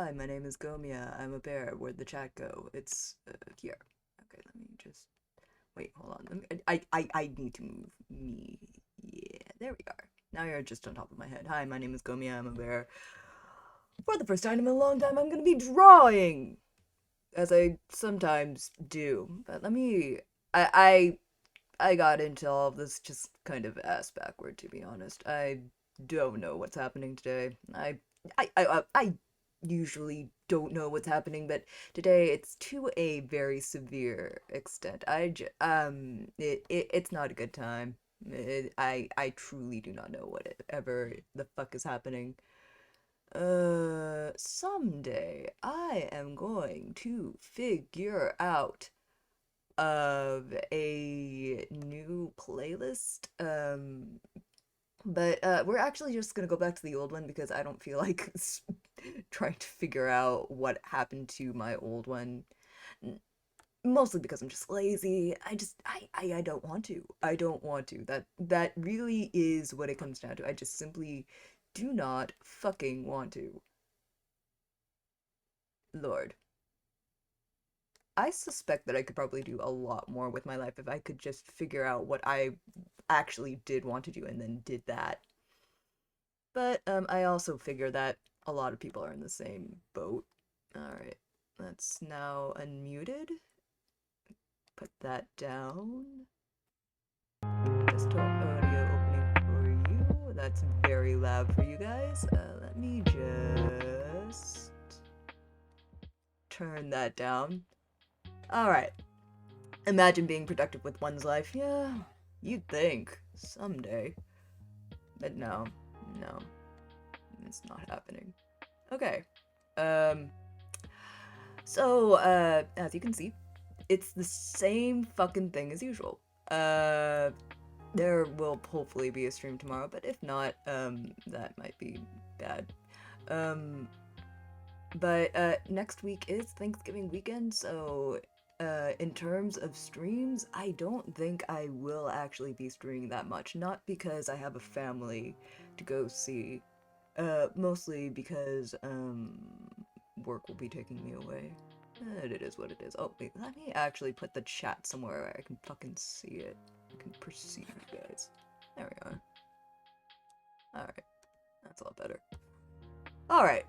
Hi, my name is Gomiya. I'm a bear. Where'd the chat go? It's here. Okay, let me just wait. Hold on. I need to move me. Yeah, there we are. Now you're just on top of my head. Hi, my name is Gomiya. I'm a bear. For the first time in a long time, I'm gonna be drawing, as I sometimes do. But let me. I got into all of this just kind of ass backward, to be honest. I don't know what's happening today. I usually don't know what's happening, but today it's to a very severe extent. It's not a good time. I truly do not know whatever the fuck is happening. Someday I am going to figure out of a new playlist. But we're actually just gonna go back to the old one because I don't feel like trying to figure out what happened to my old one. Mostly because I'm just lazy. I don't want to. I don't want to. That really is what it comes down to. I just simply do not fucking want to. Lord. I suspect that I could probably do a lot more with my life if I could just figure out what I actually did want to do and then did that. But I also figure that a lot of people are in the same boat. Alright, that's now unmuted. Put that down. Desktop audio opening for you. That's very loud for you guys. Let me just turn that down. Alright. Imagine being productive with one's life. Yeah, you'd think. Someday. But no. No. It's not happening. Okay. Um. So, as you can see, it's the same fucking thing as usual. There will hopefully be a stream tomorrow, but if not, that might be bad. Um, but, next week is Thanksgiving weekend, so, in terms of streams, I don't think I will actually be streaming that much. Not because I have a family to go see, mostly because, work will be taking me away. It is what it is. Oh, wait, let me actually put the chat somewhere where I can fucking see it. I can perceive you guys. There we are. Alright, that's a lot better. Alright,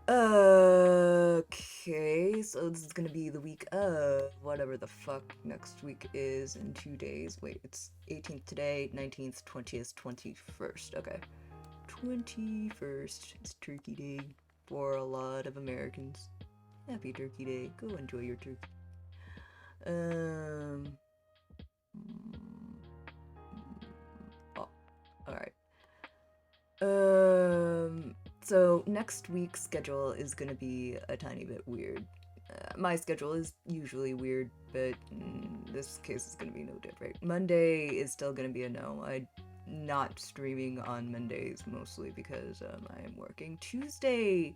okay, so this is gonna be the week of whatever the fuck next week is in 2 days. Wait, it's 18th today, 19th, 20th, 21st. Okay. 21st is Turkey Day for a lot of Americans. Happy Turkey Day. Go enjoy your turkey. Oh, alright. So next week's schedule is gonna be a tiny bit weird. My schedule is usually weird, but this case is gonna be no different. Monday is still gonna be a no. I'm not streaming on Mondays mostly because I am working. Tuesday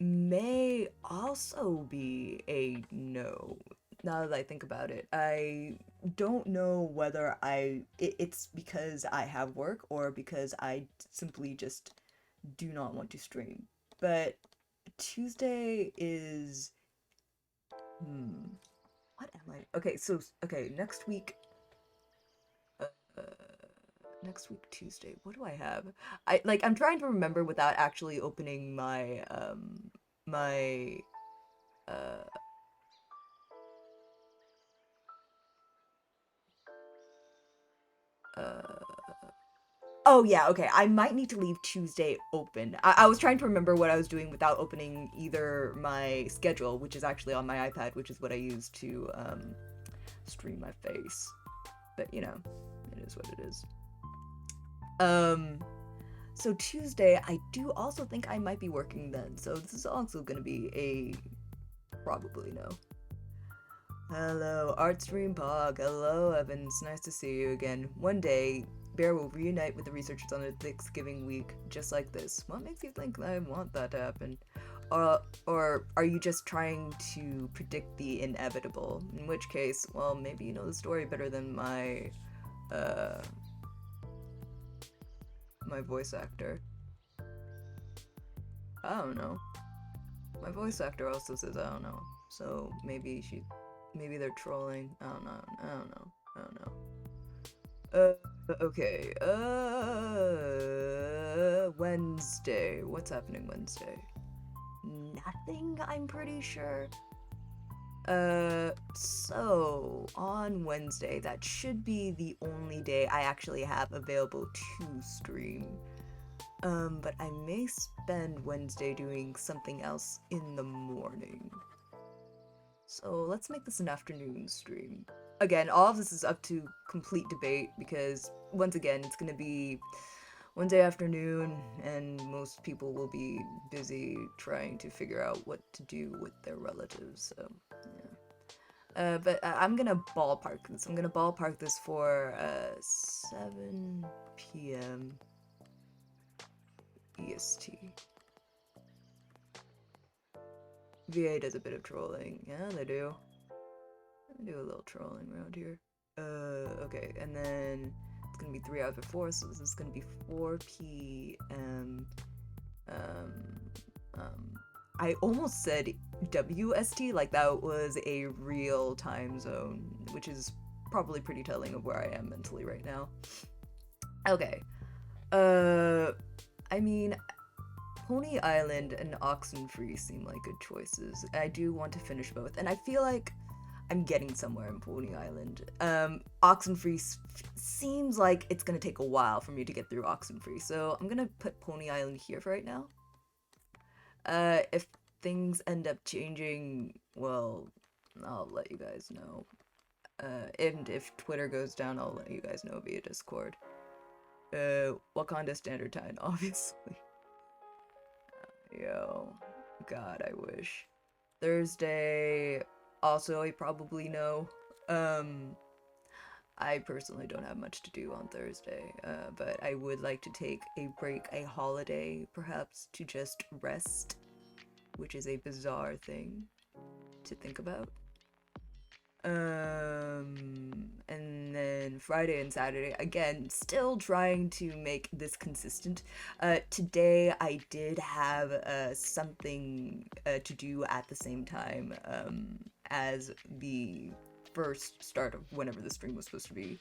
may also be a no. Now that I think about it, I don't know whether it's because I have work or because I simply just do not want to stream. But Tuesday is what am I? Okay, so okay, uh, next week Tuesday. What do I have? I'm trying to remember without actually opening my uh uh oh yeah, okay. I might need to leave Tuesday open. I was trying to remember what I was doing without opening either my schedule, which is actually on my iPad, which is what I use to stream my face. But you know, it is what it is. Um so Tuesday I do also think I might be working then. So this is also gonna be a probably no. Hello, Artstream Pog. Hello, Evans. Nice to see you again. One day, Bear will reunite with the researchers on a Thanksgiving week, just like this. What makes you think I want that to happen? Or are you just trying to predict the inevitable? In which case, well, maybe you know the story better than uh, my voice actor. I don't know. My voice actor also says I don't know. So maybe they're trolling. I don't know. I don't know. I don't know. Okay. Wednesday. What's happening Wednesday? Nothing, I'm pretty sure. So on Wednesday, that should be the only day I actually have available to stream. But I may spend Wednesday doing something else in the morning. So let's make this an afternoon stream. Again, all of this is up to complete debate because, once again, it's gonna be Wednesday afternoon and most people will be busy trying to figure out what to do with their relatives, so, yeah. But I'm gonna ballpark this. I'm gonna ballpark this for 7 p.m. EST. VA does a bit of trolling. Yeah, they do. They do a little trolling around here. Okay, and then it's gonna be 3 hours before, so this is gonna be 4 p.m. I almost said WST, like that was a real time zone, which is probably pretty telling of where I am mentally right now. Okay. I mean, Pony Island and Oxenfree seem like good choices. I do want to finish both, and I feel like I'm getting somewhere in Pony Island. Oxenfree seems like it's gonna take a while for me to get through Oxenfree, so I'm gonna put Pony Island here for right now. If things end up changing, well, I'll let you guys know. And if Twitter goes down, I'll let you guys know via Discord. Wakanda Standard Time, obviously. Yo, God, I wish. Thursday, also, I probably know. I personally don't have much to do on Thursday, but I would like to take a break, a holiday, perhaps, to just rest, which is a bizarre thing to think about. And then Friday and Saturday, again, still trying to make this consistent. Today I did have something to do at the same time as the first start of whenever the stream was supposed to be.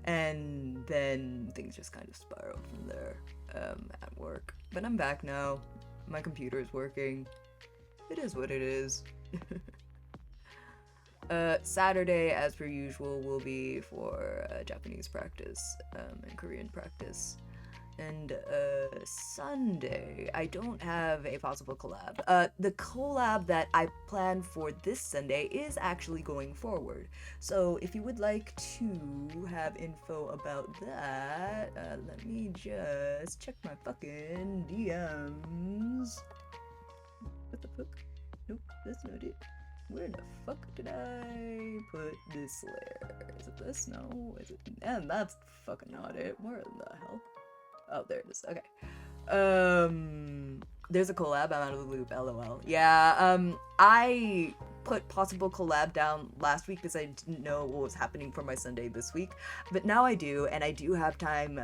And then things just kind of spiraled from there at work. But I'm back now. My computer is working. It is what it is. Saturday, as per usual, will be for Japanese practice and Korean practice. And Sunday, I don't have a possible collab. The collab that I planned for this Sunday is actually going forward. So if you would like to have info about that, let me just check my fucking DMs. What the fuck? Nope, that's not it. Where the fuck did I put this layer? Is it this? No. Is it? And that's fucking not it. Where the hell? Oh, there it is. Okay. There's a collab. I'm out of the loop. LOL. Yeah. I put possible collab down last week because I didn't know what was happening for my Sunday this week, but now I do, and I do have time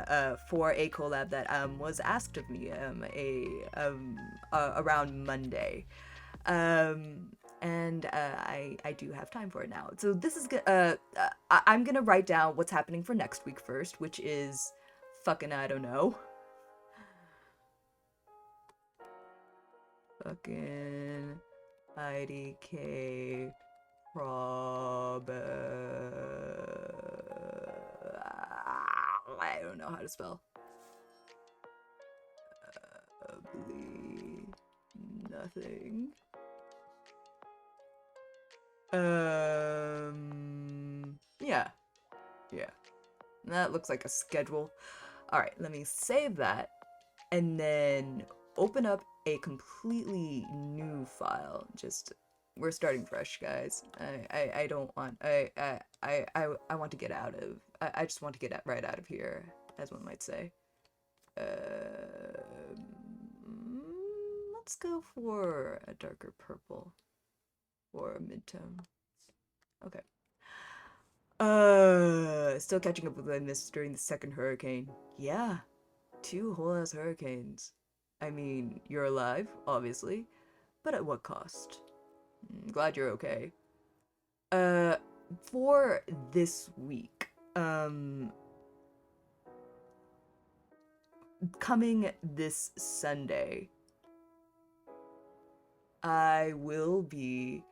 for a collab that was asked of me around Monday. And I do have time for it now. So this is I'm gonna write down what's happening for next week first, which is fucking I don't know. Fucking IDK prob. I don't know how to spell. Nothing. Yeah. Yeah. That looks like a schedule. Alright, let me save that. And then open up a completely new file. Just, we're starting fresh, guys. I don't want, I want to get out of, I just want to get right out of here, as one might say. Let's go for a darker purple. Or a mid-tone. Okay. Still catching up with what I missed during the second hurricane. Yeah, 2 whole ass hurricanes. I mean, you're alive, obviously, but at what cost? Glad you're okay. Uh, for this week, coming this Sunday, I will be,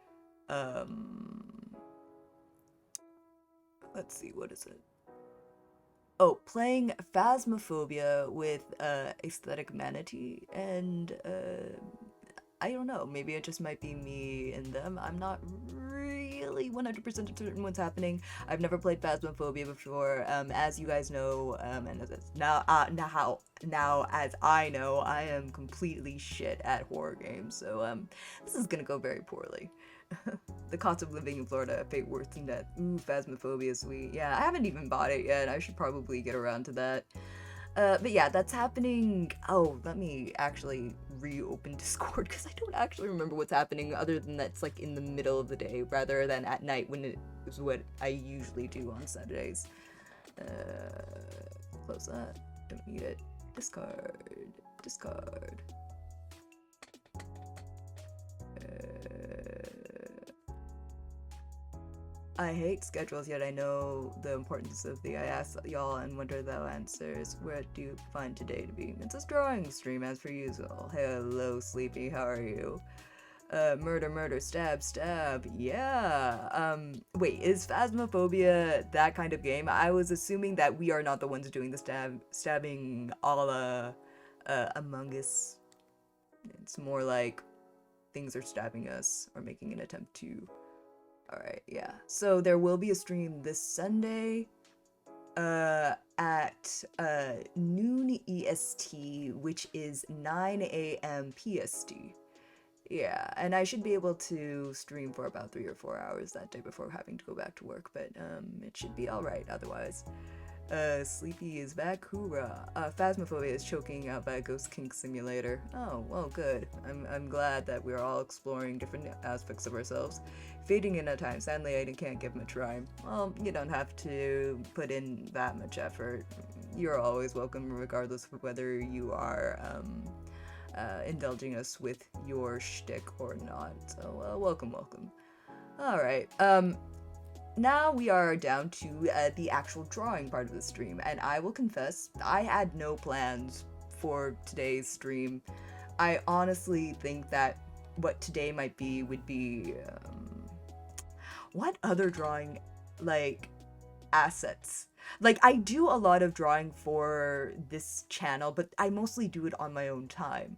um, let's see, what is it? Oh, playing Phasmophobia with Aesthetic Manatee, and I don't know, maybe it just might be me and them. I'm not really 100% certain what's happening. I've never played Phasmophobia before. As you guys know, and now as I know, I am completely shit at horror games, so this is gonna go very poorly. The cost of living in Florida, fate worse than death. Ooh, Phasmophobia, sweet. Yeah, I haven't even bought it yet. I should probably get around to that. But yeah, that's happening. Oh, let me actually reopen Discord because I don't actually remember what's happening other than that's like in the middle of the day rather than at night when it is what I usually do on Saturdays. Close that. Don't need it. Discard. Discard. I hate schedules, yet I know the importance of the I ask y'all and wonder thou answers. What do you find today to be? It's a drawing stream as per usual. Hello, Sleepy, how are you? Murder, murder, stab, stab. Yeah. Wait, is Phasmophobia that kind of game? I was assuming that we are not the ones doing the stabbing a la Among Us. It's more like things are stabbing us or making an attempt to. Alright, yeah. So there will be a stream this Sunday at noon EST, which is 9 a.m. PST. Yeah, and I should be able to stream for about 3 or 4 hours that day before having to go back to work, but it should be alright otherwise. Sleepy is back, hoorah. Phasmophobia is choking out by a Ghost Kink Simulator. Oh, well, good. I'm glad that we're all exploring different aspects of ourselves. Fading in at times, sadly I can't give much rhyme. Well, you don't have to put in that much effort. You're always welcome regardless of whether you are, indulging us with your shtick or not. So, welcome, welcome. Alright, now we are down to the actual drawing part of the stream, and I will confess, I had no plans for today's stream. I honestly think that what today might be would be, what other drawing, like, assets? Like, I do a lot of drawing for this channel, but I mostly do it on my own time.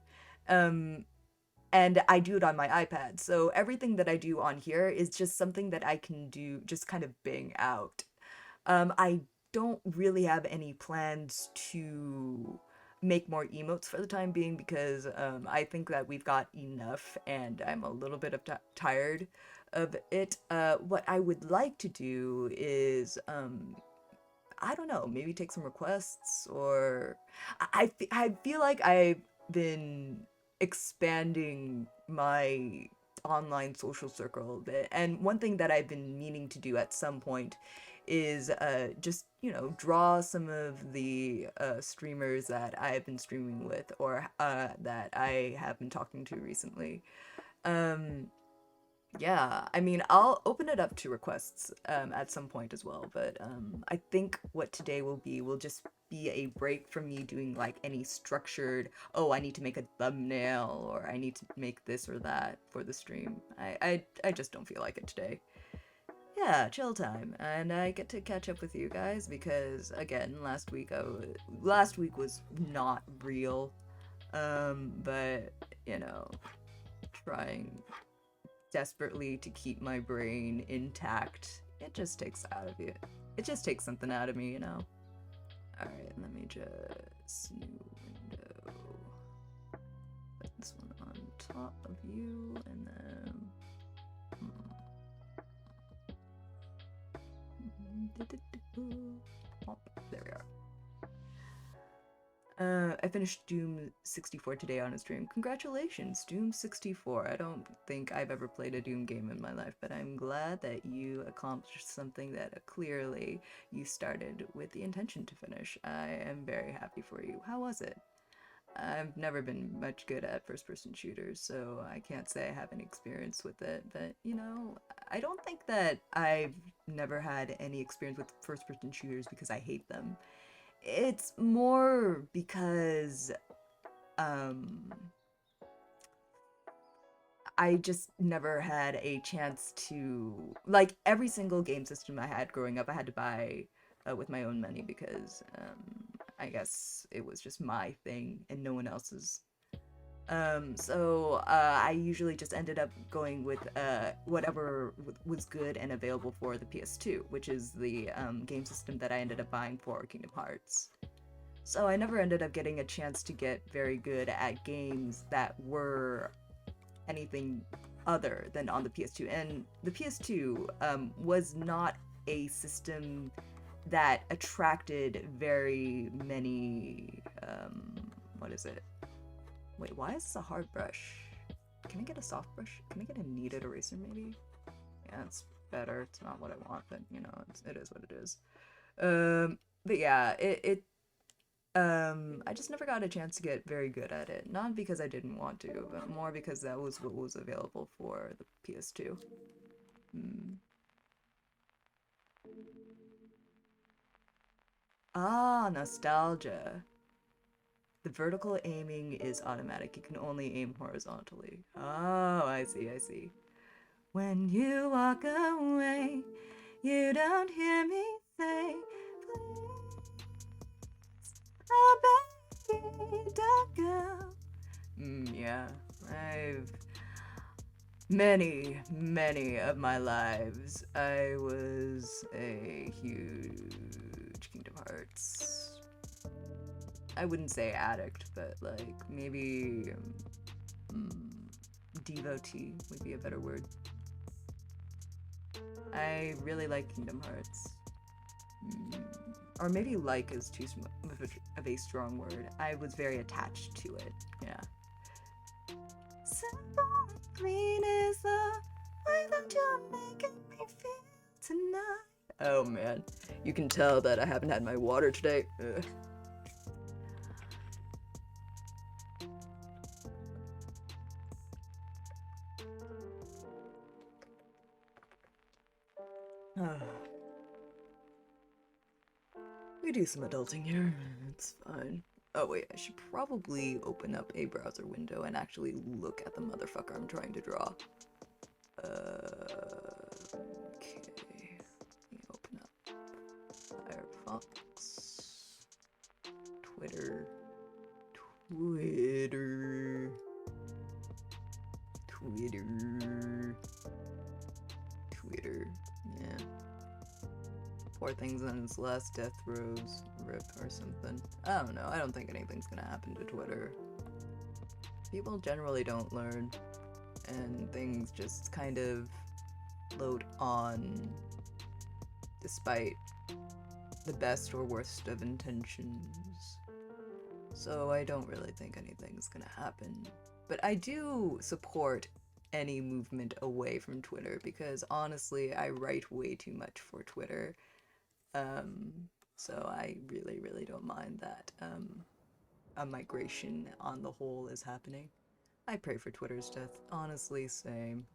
And I do it on my iPad. So everything that I do on here is just something that I can do, just kind of bang out. I don't really have any plans to make more emotes for the time being because I think that we've got enough and I'm a little bit of tired of it. What I would like to do is, I don't know, maybe take some requests or I feel like I've been expanding my online social circle a bit. And one thing that I've been meaning to do at some point is just, you know, draw some of the streamers that I have been streaming with or that I have been talking to recently. Um, yeah, I mean, I'll open it up to requests at some point as well, but I think what today will just be a break from me doing like any structured, oh, I need to make a thumbnail or I need to make this or that for the stream. I just don't feel like it today. Yeah, chill time, and I get to catch up with you guys because again, last week was not real, but you know, trying desperately to keep my brain intact. It just takes out of you. It just takes something out of me, you know? Alright, let me just new window. Put this one on top of you, and then... Oh, there we are. I finished Doom 64 today on a stream. Congratulations, Doom 64. I don't think I've ever played a Doom game in my life, but I'm glad that you accomplished something that clearly you started with the intention to finish. I am very happy for you. How was it? I've never been much good at first-person shooters, so I can't say I have any experience with it. But, you know, I don't think that I've never had any experience with first-person shooters because I hate them. It's more because, um, I just never had a chance to, like, every single game system I had growing up, I had to buy with my own money because I guess it was just my thing and no one else's. I usually just ended up going with whatever was good and available for the PS2, which is the game system that I ended up buying for Kingdom Hearts. So I never ended up getting a chance to get very good at games that were anything other than on the PS2. And the PS2 was not a system that attracted very many. What is it? Wait, why is this a hard brush? Can I get a soft brush? Can I get a kneaded eraser maybe? Yeah, it's better. It's not what I want, but you know, it is what it is. But yeah, I just never got a chance to get very good at it. Not because I didn't want to, but more because that was what was available for the PS2. Hmm. Ah, nostalgia. The vertical aiming is automatic. You can only aim horizontally. Oh, I see, I see. When you walk away, you don't hear me say, please, oh baby, don't go. Yeah, I've many of my lives, I was a huge Kingdom Hearts. I wouldn't say addict, but like maybe devotee would be a better word. I really like Kingdom Hearts. Or maybe like is too of a strong word. I was very attached to it. Yeah. Simple and clean is the way that you're making me feel tonight. Oh man, you can tell that I haven't had my water today. Ugh. We do some adulting here. It's fine. Oh wait, I should probably open up a browser window and actually look at the motherfucker I'm trying to draw. Okay. Let me open up Firefox. Twitter. Yeah. Poor thing's on its last death throes, rip or something. I don't know. I don't think anything's gonna happen to Twitter. People generally don't learn, and things just kind of float on despite the best or worst of intentions. So I don't really think anything's gonna happen. But I do support any movement away from Twitter because honestly, I write way too much for Twitter. So I really don't mind that a migration on the whole is happening. I pray for Twitter's death. Honestly, same.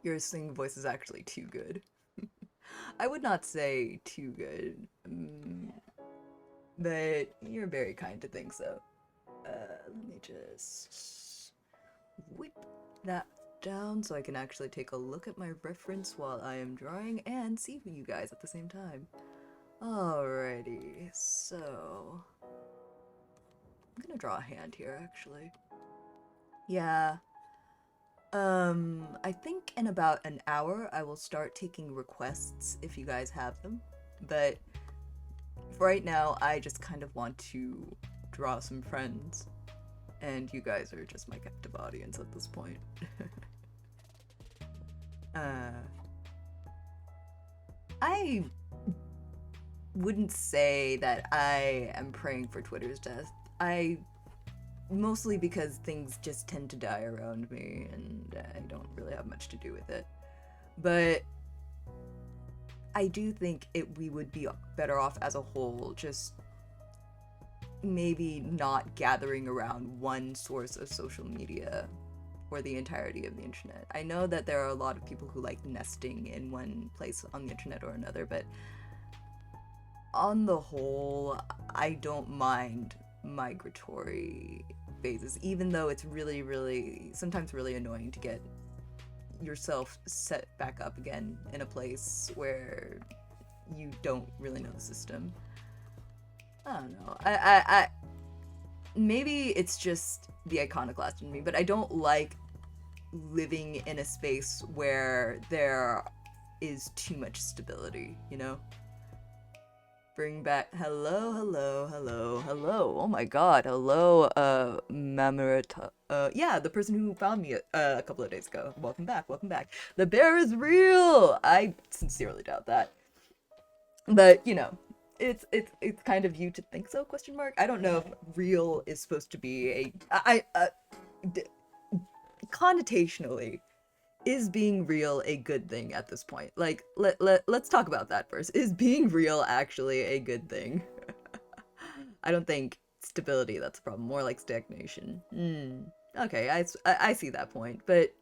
Your singing voice is actually too good. I would not say too good, but you're very kind to think so. Let me just whip that down so I can actually take a look at my reference while I am drawing and see you guys at the same time. Alrighty, so I'm gonna draw a hand here actually. Yeah. I think in about an hour I will start taking requests if you guys have them. But for right now, I just kind of want to draw some friends. And you guys are just my captive audience at this point. I wouldn't say that I am praying for Twitter's death. Mostly because things just tend to die around me and I don't really have much to do with it. But I do think we would be better off as a whole just maybe not gathering around one source of social media for the entirety of the internet. I know that there are a lot of people who like nesting in one place on the internet or another, but on the whole, I don't mind migratory phases, even though it's really, really, sometimes really annoying to get yourself set back up again in a place where you don't really know the system. I don't know. Maybe it's just the iconoclast in me, but I don't like living in a space where there is too much stability, you know? Bring back hello. Oh my god, hello, Mamarita. Yeah, the person who found me a couple of days ago. Welcome back, welcome back. The bear is real! I sincerely doubt that. But, you know, it's kind of you to think so, question mark? I don't know if real is supposed to be connotationally, is being real a good thing at this point? Like, let's talk about that first. Is being real actually a good thing? I don't think stability, that's a problem. More like stagnation. Okay, I see that point, but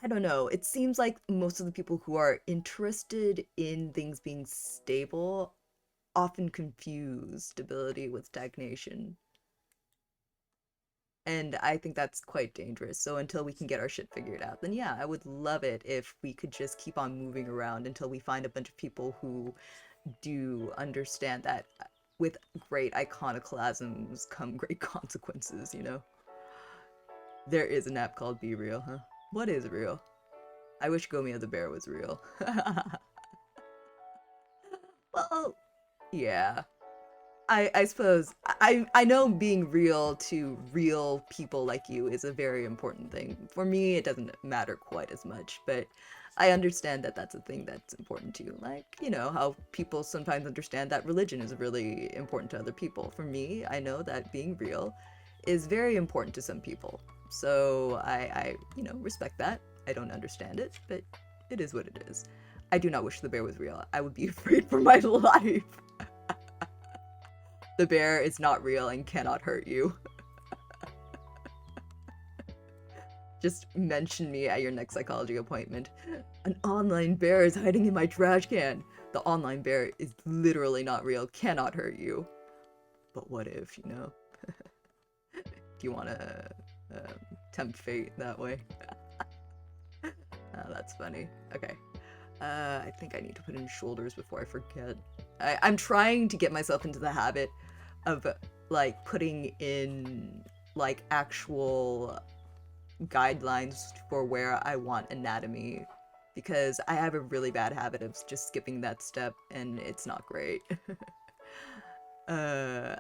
I don't know. It seems like most of the people who are interested in things being stable often confuse stability with stagnation. And I think that's quite dangerous. So until we can get our shit figured out, then yeah, I would love it if we could just keep on moving around until we find a bunch of people who do understand that with great iconoclasms come great consequences, you know? There is an app called Be Real, huh? What is real? I wish Gomiya the bear was real. Well, yeah. I suppose I know being real to real people like you is a very important thing. For me, it doesn't matter quite as much, but I understand that that's a thing that's important to you. Like, you know, how people sometimes understand that religion is really important to other people. For me, I know that being real is very important to some people. So I you know, respect that. I don't understand it, but it is what it is. I do not wish the bear was real. I would be afraid for my life. The bear is not real and cannot hurt you. Just mention me at your next psychology appointment. An online bear is hiding in my trash can. The online bear is literally not real, cannot hurt you. But what if, you know? Do you want to tempt fate that way? Oh, that's funny. Okay. I think I need to put in shoulders before I forget. I'm trying to get myself into the habit of, like, putting in, like, actual guidelines for where I want anatomy, because I have a really bad habit of just skipping that step, and it's not great.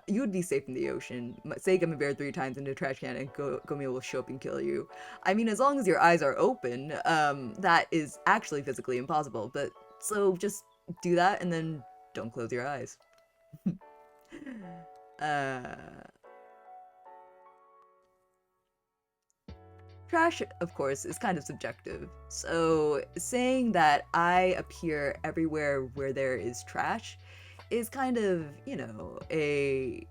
You would be safe in the ocean. Say Gummy Bear 3 times into a trash can and Gomiya will show up and kill you. I mean, as long as your eyes are open, that is actually physically impossible, but so just do that and then don't close your eyes. Trash, of course, is kind of subjective. So saying that I appear everywhere where there is trash is kind of, you know, a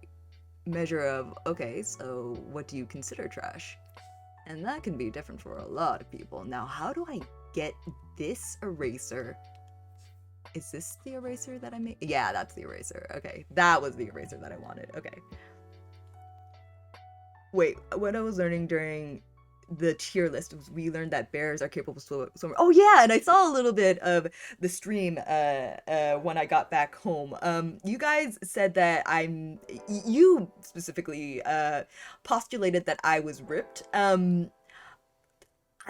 measure of, okay, so what do you consider trash? And that can be different for a lot of people. Now, how do I get this eraser? Is this the eraser that I made? Yeah, that's the eraser. Okay, that was the eraser that I wanted. Okay. Wait, what I was learning during the tier list was we learned that bears are capable of swimming. Oh yeah, and I saw a little bit of the stream when I got back home. You guys said that you specifically postulated that I was ripped. I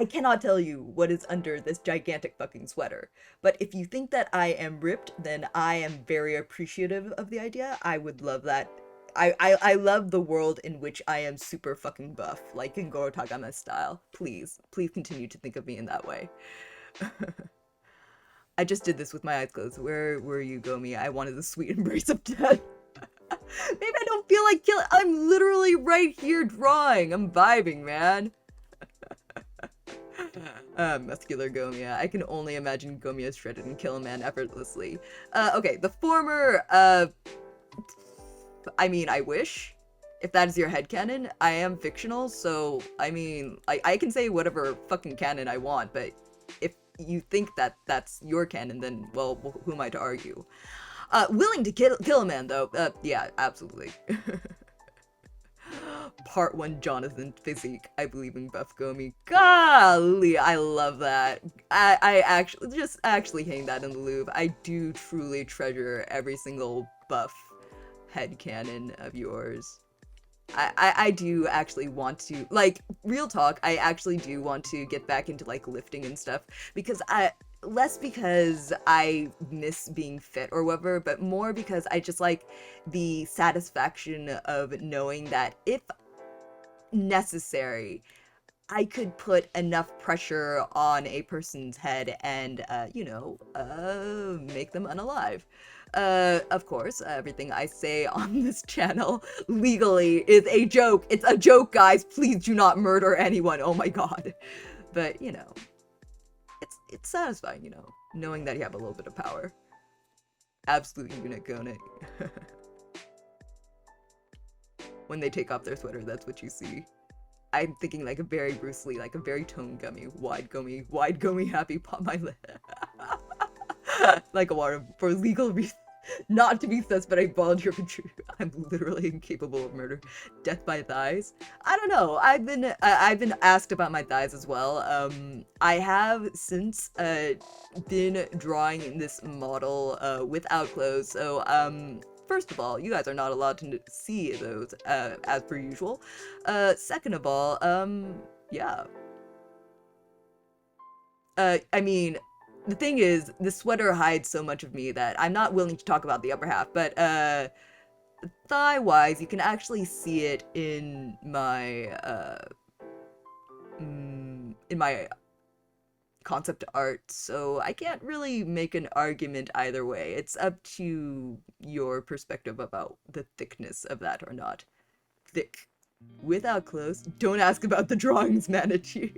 cannot tell you what is under this gigantic fucking sweater, but if you think that I am ripped, then I am very appreciative of the idea. I would love that. I love the world in which I am super fucking buff, like in Goro Tagama style. Please continue to think of me in that way. I just did this with my eyes closed. Where were you, Gomi? I wanted the sweet embrace of death. Maybe I don't feel like killing. I'm literally right here drawing. I'm vibing, man. Muscular Gomiya. I can only imagine Gomiya shredded and kill a man effortlessly. Okay, the former, I mean, I wish. If that is your headcanon, I am fictional, so, I mean, I can say whatever fucking canon I want, but if you think that that's your canon, then, well, who am I to argue? Willing to kill a man, though. Yeah, absolutely. Part 1 Jonathan Physique. I believe in Buff Gomi. Golly, I love that. I actually, just actually hang that in the loop. I do truly treasure every single buff headcanon of yours. I do actually want to, like, real talk, I actually do want to get back into, like, lifting and stuff, because less because I miss being fit or whatever, but more because I just like the satisfaction of knowing that if necessary, I could put enough pressure on a person's head and, make them unalive. Of course, everything I say on this channel legally is a joke. It's a joke, guys. Please do not murder anyone. Oh my god. But, it's satisfying, knowing that you have a little bit of power. Absolute unit Gone. When they take off their sweater, that's what you see. I'm thinking like a very Bruce Lee, like a very tone gummy, wide gummy, happy, pop my lip. Like a water for legal reasons. Not to be sus, but I volunteer for true. I'm literally incapable of murder. Death by thighs? I don't know. I've been asked about my thighs as well. I have since been drawing in this model without clothes. So first of all, you guys are not allowed to see those as per usual. Second of all, yeah. I mean, the thing is, the sweater hides so much of me that I'm not willing to talk about the upper half, but thigh-wise, you can actually see it in my concept art, so I can't really make an argument either way. It's up to your perspective about the thickness of that or not. Thick. Without clothes. Don't ask about the drawings, Manatee.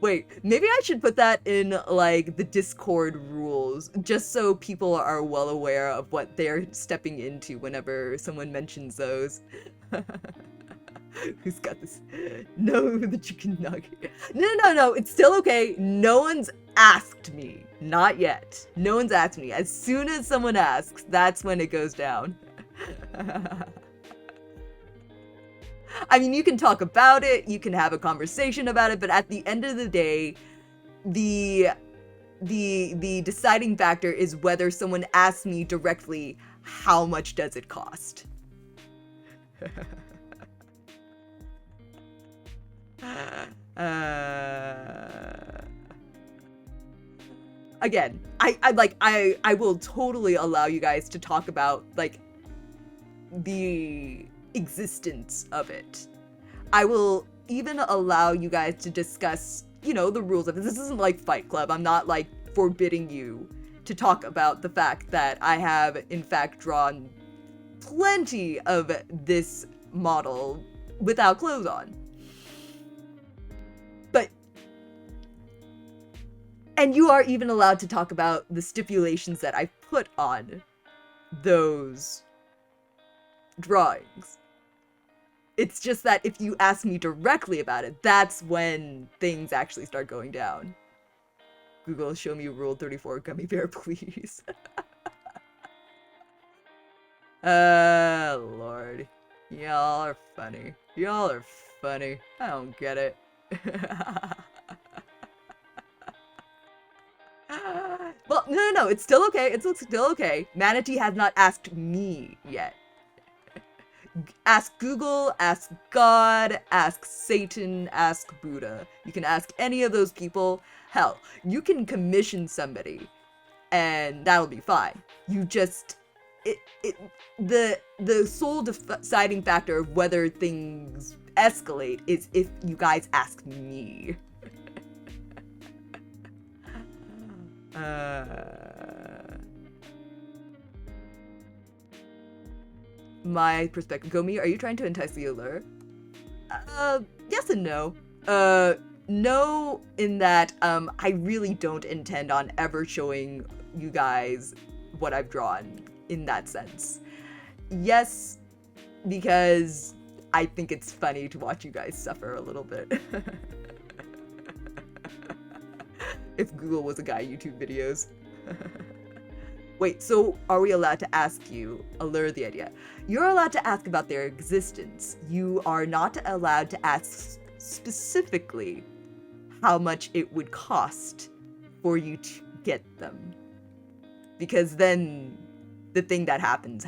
Wait, maybe I should put that in, like, the Discord rules, just so people are well aware of what they're stepping into whenever someone mentions those. Who's got this? No, the chicken nugget. No, it's still okay. No one's asked me. Not yet. No one's asked me. As soon as someone asks, that's when it goes down. I mean, you can talk about it, you can have a conversation about it, but at the end of the day, the deciding factor is whether someone asks me directly, how much does it cost? Again, I will totally allow you guys to talk about, like, the existence of it. I will even allow you guys to discuss, the rules of it. This isn't like Fight Club. I'm not, like, forbidding you to talk about the fact that I have, in fact, drawn plenty of this model without clothes on. And you are even allowed to talk about the stipulations that I put on those drawings. It's just that if you ask me directly about it, that's when things actually start going down. Google, show me Rule 34 gummy bear, please. Lord. Y'all are funny. Y'all are funny. I don't get it. Well, no, it's still okay. It's still okay. Manatee has not asked me yet. Ask Google, ask God, ask Satan, ask Buddha. You can ask any of those people. Hell, you can commission somebody, and that'll be fine. You just, the sole deciding factor of whether things escalate is if you guys ask me. My perspective. Gomi, are you trying to entice the allure? Yes and no. No, in that, I really don't intend on ever showing you guys what I've drawn in that sense. Yes, because I think it's funny to watch you guys suffer a little bit. If Google was a guy, YouTube videos. Wait, so are we allowed to ask you, allure the idea? You're allowed to ask about their existence. You are not allowed to ask specifically how much it would cost for you to get them. Because then the thing that happens.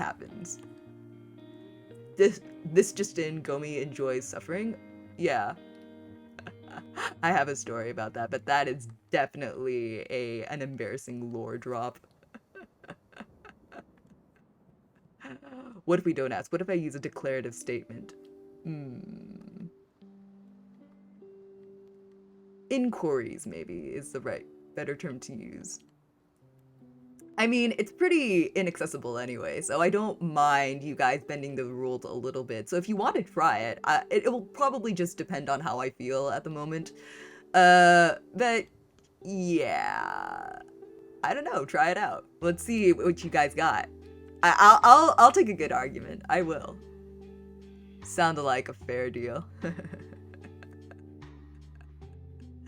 This just in, Gomi enjoys suffering? Yeah. I have a story about that, but that is definitely an embarrassing lore drop. What if we don't ask? What if I use a declarative statement? Inquiries, maybe, is the better term to use. I mean, it's pretty inaccessible anyway, so I don't mind you guys bending the rules a little bit. So if you want to try it, it will probably just depend on how I feel at the moment. But yeah, I don't know. Try it out. Let's see what you guys got. I'll take a good argument. I will. Sounded like a fair deal.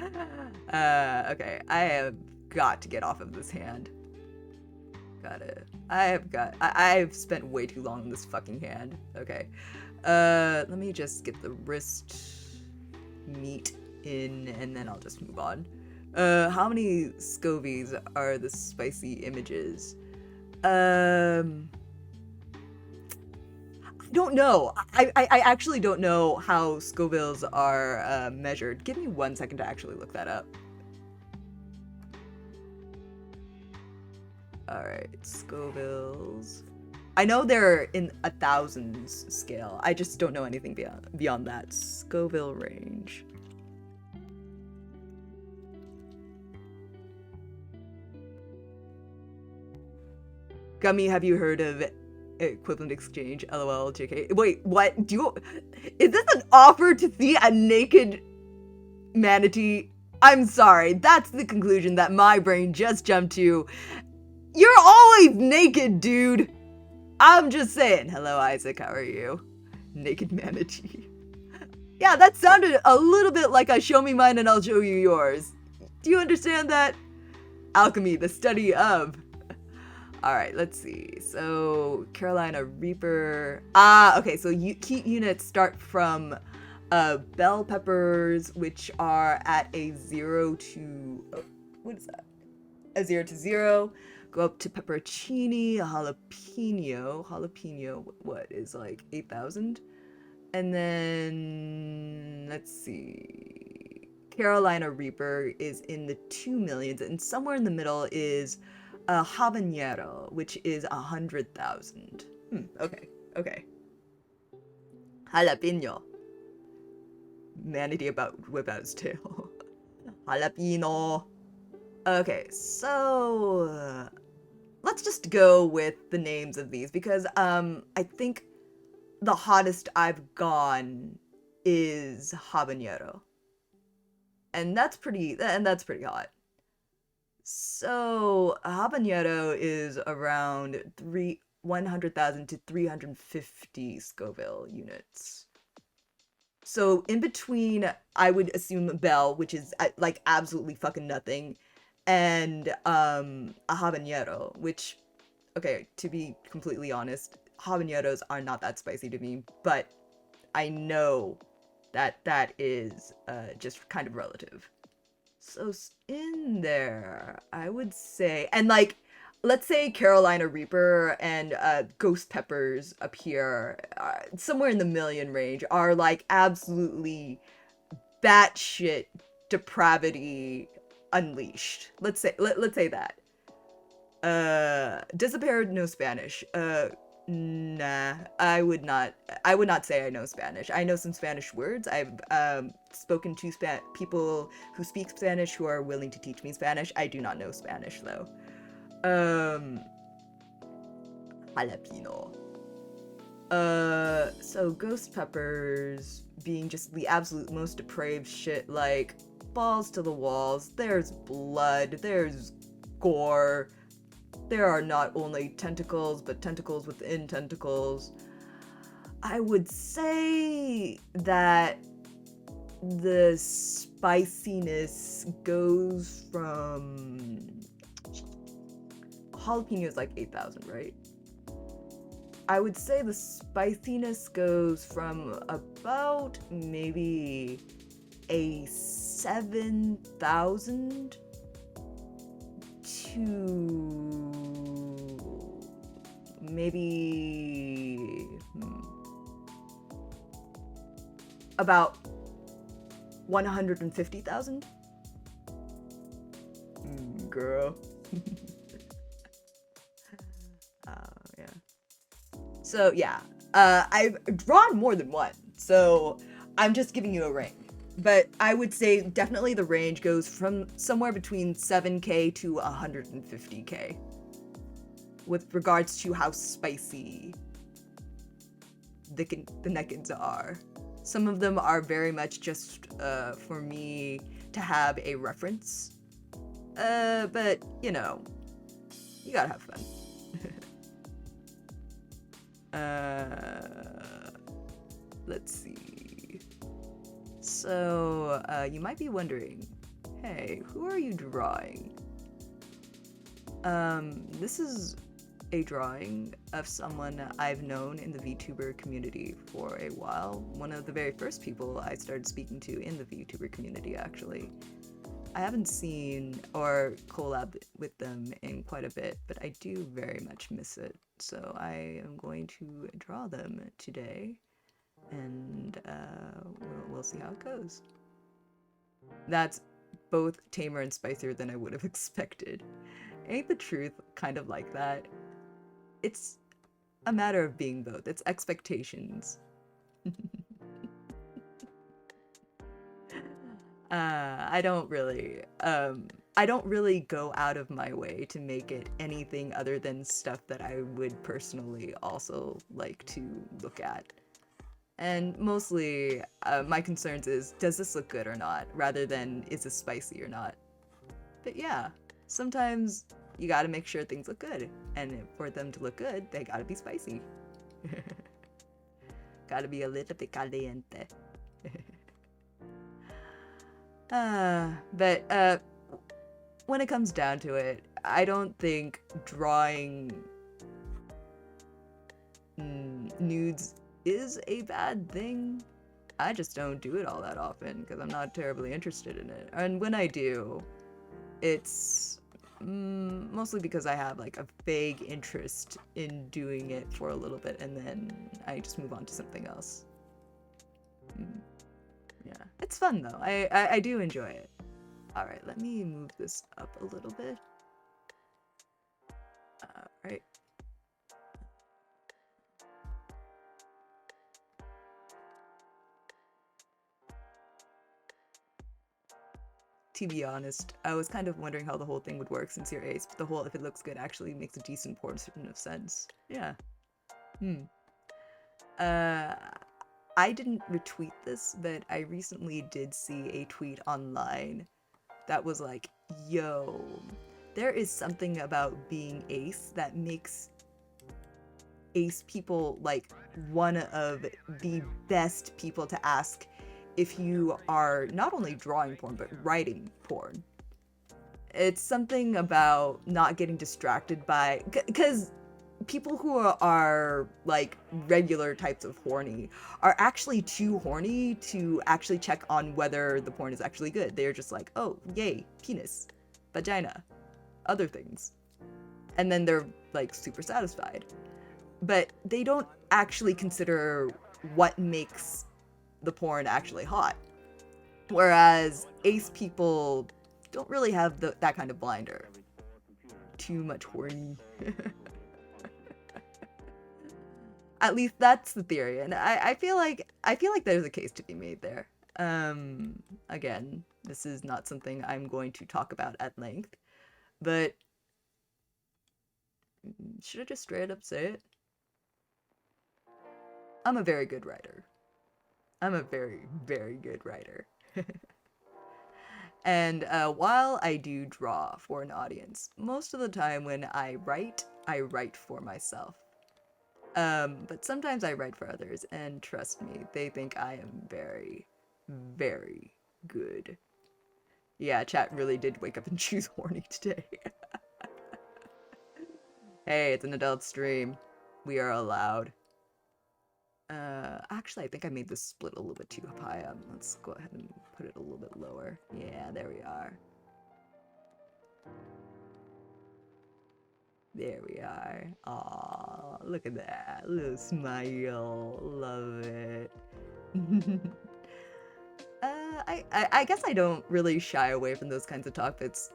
Okay. I have got to get off of this hand. I've spent way too long on this fucking hand. Okay. Let me just get the wrist meat in, and then I'll just move on. How many scovies are the spicy images? I don't know. I actually don't know how Scovilles are measured. Give me 1 second to actually look that up. Alright, Scovilles. I know they're in 1000s scale. I just don't know anything beyond that. Scoville range. Gummy, have you heard of equivalent exchange? LOL, JK. Wait, what? Is this an offer to see a naked manatee? I'm sorry, that's the conclusion that my brain just jumped to. You're always naked, dude. I'm just saying. Hello, Isaac, how are you? Naked manatee. Yeah, that sounded a little bit like a show me mine and I'll show you yours. Do you understand that? Alchemy, the study of. Alright, let's see. So, Carolina Reaper. Okay, so key units start from bell peppers, which are at a 0 to... Oh, what is that? A 0 to 0. Go up to pepperoncini, a jalapeno. Jalapeno, what, is like 8,000? And then, let's see. Carolina Reaper is in the 2 millions, and somewhere in the middle is a habanero, which is 100,000. Okay. Jalapeno. Manatee whip out his tail. Jalapeno. Okay, so let's just go with the names of these because I think the hottest I've gone is habanero. And that's pretty hot. So habanero is around 100,000 to 350 Scoville units. So in between, I would assume bell, which is like absolutely fucking nothing, and a habanero, which, okay, to be completely honest, habaneros are not that spicy to me, but I know that is just kind of relative. So in there, I would say, and like, let's say Carolina Reaper and Ghost Peppers up here, somewhere in the million range, are like absolutely batshit depravity unleashed. Let's say that. Disappeared, no Spanish. Nah, I would not say I know Spanish. I know some Spanish words. I've spoken to people who speak Spanish who are willing to teach me Spanish. I do not know Spanish though. Jalapeno. So Ghost Peppers being just the absolute most depraved shit, like balls to the walls, there's blood, there's gore, there are not only tentacles, but tentacles within tentacles. I would say that the spiciness goes from jalapeno is like 8,000, right? I would say the spiciness goes from about maybe a 7,000 to maybe about 150,000. Girl. Yeah. So yeah, I've drawn more than one, so I'm just giving you a range. But I would say definitely the range goes from somewhere between 7K to 150K with regards to how spicy the neckins are. Some of them are very much just for me to have a reference. But, you know, you gotta have fun. Let's see. So, you might be wondering, hey, who are you drawing? This is a drawing of someone I've known in the VTuber community for a while. One of the very first people I started speaking to in the VTuber community, actually. I haven't seen or collabed with them in quite a bit, but I do very much miss it. So I am going to draw them today, and we'll see how it goes. That's both tamer and spicier than I would have expected. Ain't the truth kind of like that? It's a matter of being both. It's expectations. I don't really go out of my way to make it anything other than stuff that I would personally also like to look at. And mostly, my concerns is, does this look good or not, rather than is this spicy or not. But yeah, sometimes you gotta make sure things look good, and for them to look good, they gotta be spicy. Gotta be a little bit caliente. But when it comes down to it, I don't think drawing nudes is a bad thing. I just don't do it all that often because I'm not terribly interested in it. And when I do, it's mostly because I have like a vague interest in doing it for a little bit and then I just move on to something else. Yeah, it's fun though. I do enjoy it. Alright, let me move this up a little bit. Alright. To be honest, I was kind of wondering how the whole thing would work since you're ace, but the whole if it looks good actually makes a decent portion of sense. Yeah. I didn't retweet this, but I recently did see a tweet online that was like, yo, there is something about being ace that makes ace people like one of the best people to ask if you are not only drawing porn, but writing porn. It's something about not getting distracted by, because people who are like regular types of horny are actually too horny to actually check on whether the porn is actually good. They're just like, oh, yay, penis, vagina, other things. And then they're like super satisfied. But they don't actually consider what makes the porn actually hot. Whereas ace people don't really have that kind of blinder. Too much horny. At least that's the theory, and I feel like there's a case to be made there. Again, this is not something I'm going to talk about at length, but should I just straight up say it? I'm a very good writer. I'm a very, very good writer. And while I do draw for an audience, most of the time when I write for myself. But sometimes I write for others, and trust me, they think I am very, very good. Yeah, chat really did wake up and choose horny today. Hey, it's an adult stream. We are allowed. Actually, I think I made this split a little bit too high up. Let's go ahead and put it a little bit lower. Yeah, there we are. There we are. Aw, look at that. Little smile. Love it. I guess I don't really shy away from those kinds of topics.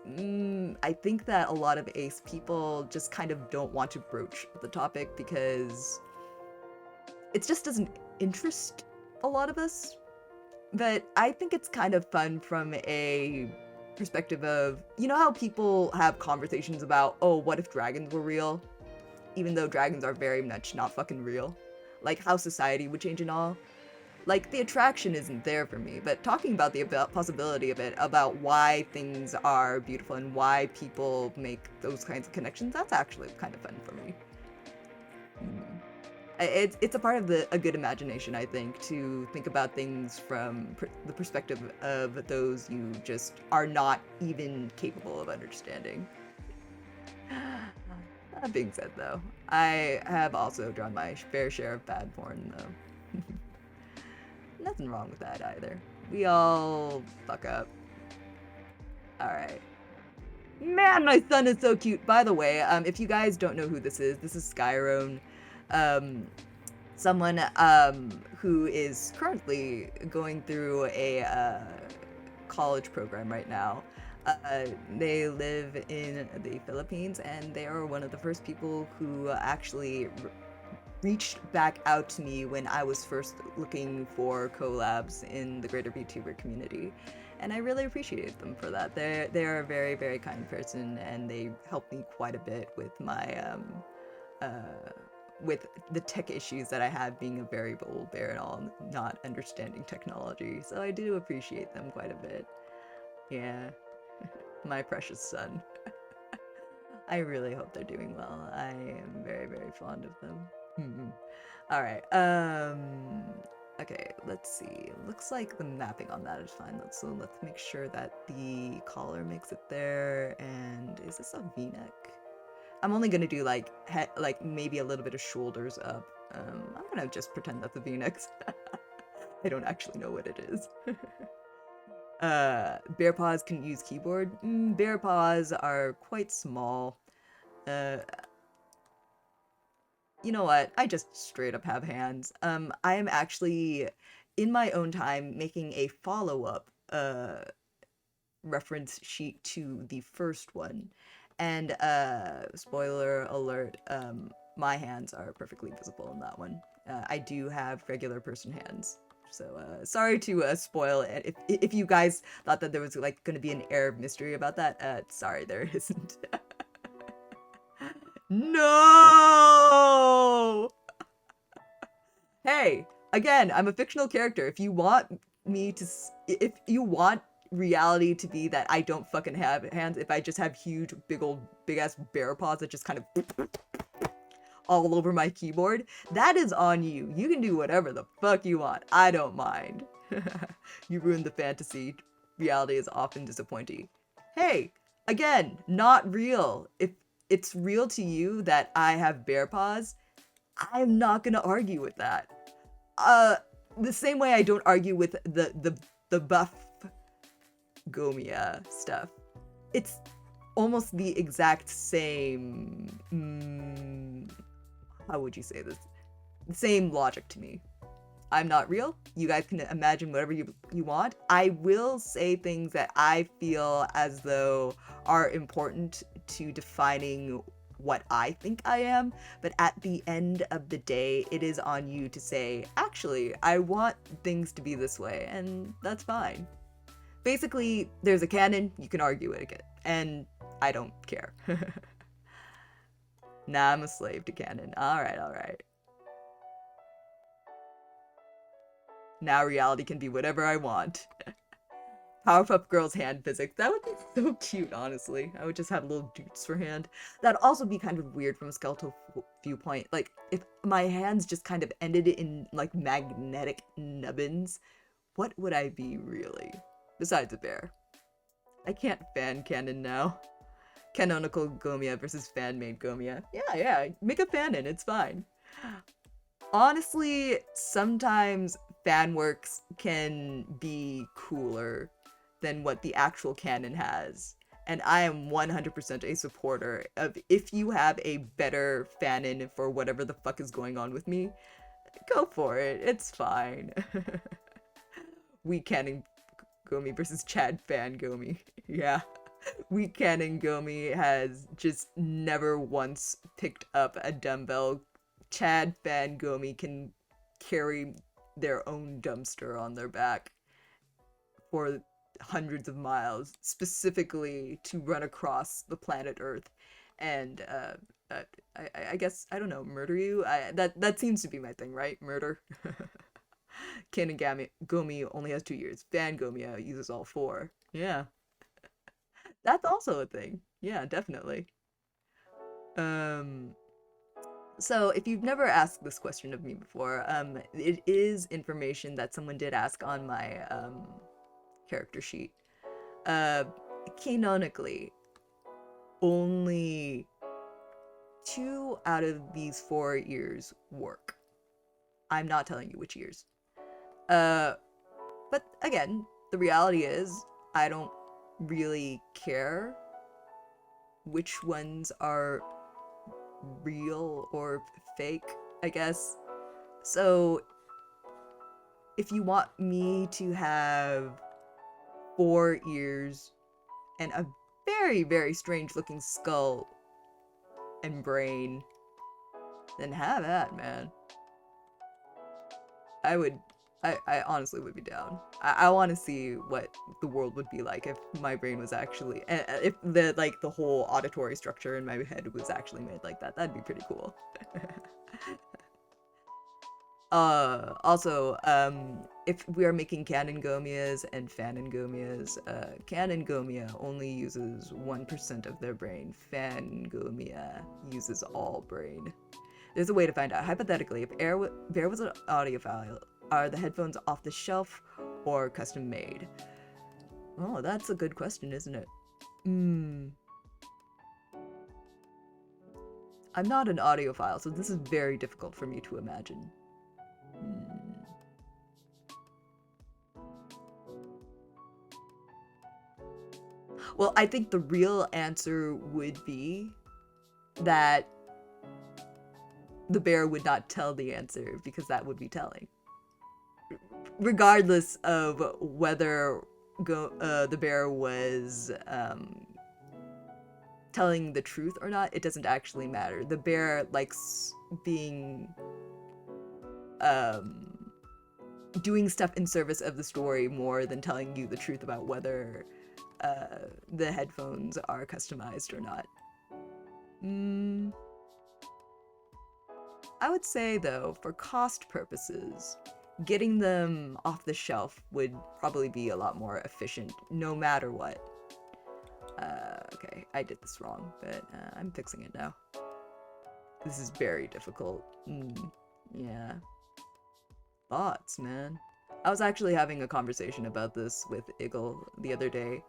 I think that a lot of ace people just kind of don't want to broach the topic because it just doesn't interest a lot of us. But I think it's kind of fun from a perspective of, you know how people have conversations about, oh, what if dragons were real? Even though dragons are very much not fucking real. Like how society would change and all. Like, the attraction isn't there for me, but talking about the possibility of it, about why things are beautiful and why people make those kinds of connections, that's actually kind of fun for me. It's a part of a good imagination, I think, to think about things from the perspective of those you just are not even capable of understanding. That being said, though, I have also drawn my fair share of bad porn, though. Nothing wrong with that either. We all fuck up. Alright. Man, my son is so cute. By the way, if you guys don't know who this is Skyrone. Someone who is currently going through a college program right now. They live in the Philippines, and they are one of the first people who actually reached back out to me when I was first looking for collabs in the greater VTuber community. And I really appreciate them for that. They're a very, very kind person, and they helped me quite a bit with my with the tech issues that I have, being a very old bear and all, not understanding technology. So I do appreciate them quite a bit. Yeah. My precious son. I really hope they're doing well. I am very, very fond of them. Alright, okay, let's see. Looks like the mapping on that is fine. So let's make sure that the collar makes it there. And is this a V-neck? I'm only gonna do like maybe a little bit of shoulders up. I'm gonna just pretend that's a V-neck. I don't actually know what it is. Bear paws can use keyboard. Bear paws are quite small. You know what? I just straight up have hands. I am actually, in my own time, making a follow-up reference sheet to the first one. And spoiler alert, my hands are perfectly visible in that one. I do have regular person hands. So sorry to spoil it. If you guys thought that there was like going to be an air of mystery about that, sorry, there isn't. No! Hey, again, I'm a fictional character. If you want me to, if you want reality to be that I don't fucking have hands, if I just have huge, big ass bear paws that just kind of all over my keyboard, that is on you. You can do whatever the fuck you want. I don't mind. You ruined the fantasy. Reality is often disappointing. Hey, again, not real. If it's real to you that I have bear paws, I'm not gonna argue with that. The same way I don't argue with the buff Gomiya stuff. It's almost the exact same, how would you say this? The same logic to me. I'm not real. You guys can imagine whatever you want. I will say things that I feel as though are important to defining what I think I am, but at the end of the day, it is on you to say, actually, I want things to be this way, and that's fine. Basically, there's a canon, you can argue it again, and I don't care. Nah, I'm a slave to canon. Alright. Now reality can be whatever I want. Powerpuff Girls hand physics. That would be so cute, honestly. I would just have little dudes for hand. That'd also be kind of weird from a skeletal viewpoint. Like, if my hands just kind of ended in, like, magnetic nubbins, what would I be, really? Besides a bear. I can't fan canon now. Canonical Gomiya versus fan-made Gomiya. Yeah, yeah, make a fanon, it's fine. Honestly, sometimes fan works can be cooler than what the actual canon has. And I am 100% a supporter of if you have a better fanon for whatever the fuck is going on with me, go for it. It's fine. We canon Gomi versus Chad fan Gomi. Yeah. We canon Gomi has just never once picked up a dumbbell. Chad fan Gomi can carry their own dumpster on their back for hundreds of miles, specifically to run across the planet Earth and I guess I don't know, murder you. That seems to be my thing, right? Murder. Canon Gomi only has 2 years. Fan Gomiya uses all four. Yeah, that's also a thing. Yeah, definitely. Um, so if you've never asked this question of me before, it is information that someone did ask on my character sheet. Uh, Canonically, only 2 out of these 4 years work. I'm not telling you which years. Uh, but again, the reality is, I don't really care which ones are real or fake, I guess. So, if you want me to have 4 ears and a very, very strange looking skull and brain, then have at, man. I would, I honestly would be down. I want to see what the world would be like if my brain was actually, if the whole auditory structure in my head was actually made like that. That'd be pretty cool. Also, if we are making canon Gomiyas and fanon Gomiyas, canon Gomiya only uses 1% of their brain. Fan Gomiya uses all brain. There's a way to find out. Hypothetically, if Bear was an audiophile, are the headphones off the shelf or custom made? Oh, that's a good question, isn't it? I'm not an audiophile, so this is very difficult for me to imagine. Well, I think the real answer would be that the bear would not tell the answer because that would be telling. Regardless of whether the bear was telling the truth or not, it doesn't actually matter. The bear likes being doing stuff in service of the story more than telling you the truth about whether the headphones are customized or not. I would say, though, for cost purposes, getting them off the shelf would probably be a lot more efficient, no matter what. Okay, I did this wrong, but I'm fixing it now. This is very difficult. Yeah. Thoughts, man. I was actually having a conversation about this with Iggle the other day.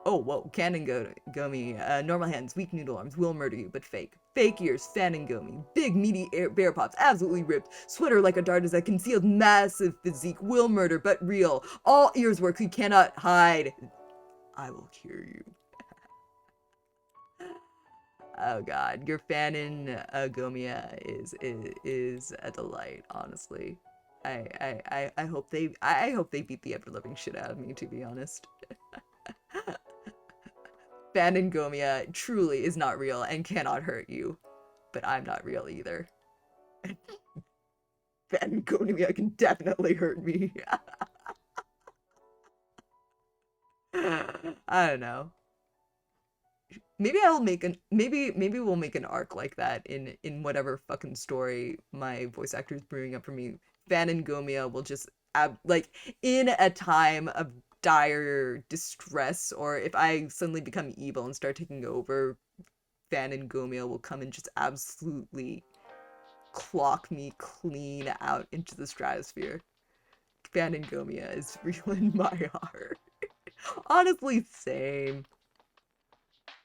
Oh, whoa, Canon Gomi, normal hands, weak noodle arms, will murder you, but fake. Fake ears, fan and Gomi. Big, meaty bear pops, absolutely ripped. Sweater like a dart is a concealed massive physique, will murder, but real. All ears work, you cannot hide. I will cure you. Oh god, your fan in Gomiya is a delight, honestly. I hope they beat the ever living shit out of me, to be honest. Fan in Gomiya truly is not real and cannot hurt you, but I'm not real either. Fan in Gomiya can definitely hurt me. I don't know. Maybe I'll make an maybe we'll make an arc like that in whatever fucking story my voice actor is brewing up for me. Fan and Gomiya will just like in a time of dire distress, or if I suddenly become evil and start taking over, Fan and Gomiya will come and just absolutely clock me clean out into the stratosphere. Fan and Gomiya is real in my heart. Honestly, same.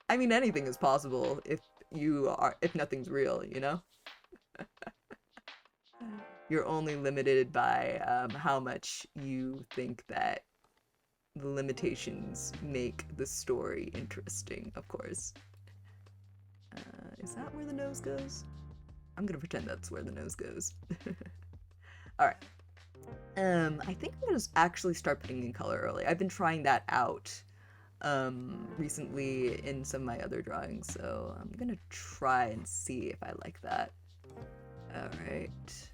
I mean, anything is possible if nothing's real, you know? You're only limited by how much you think that the limitations make the story interesting, of course. Is that where the nose goes? I'm gonna pretend that's where the nose goes. Alright. I think I'm gonna just actually start putting in color early. I've been trying that out recently in some of my other drawings, so I'm gonna try and see if I like that. Alright.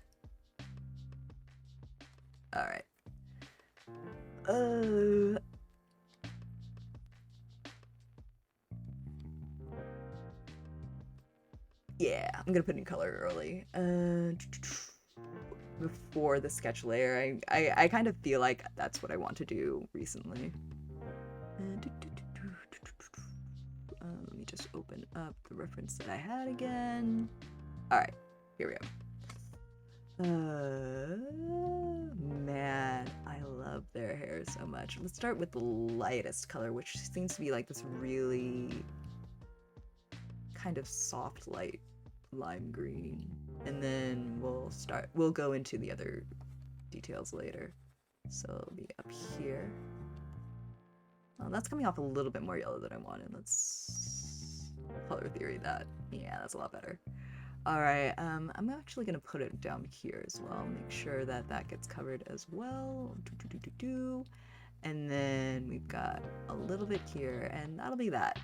Alright. Yeah, I'm gonna put in color early. Before the sketch layer. I kind of feel like that's what I want to do recently. Let me just open up the reference that I had again. Alright, here we go. Man, I love their hair so much. Let's start with the lightest color, which seems to be like this really kind of soft light lime green. And then we'll go into the other details later. So it'll be up here. Oh, that's coming off a little bit more yellow than I wanted. Let's color theory that. Yeah, that's a lot better. Alright, I'm actually going to put it down here as well. Make sure that that gets covered as well. And then we've got a little bit here, and that'll be that.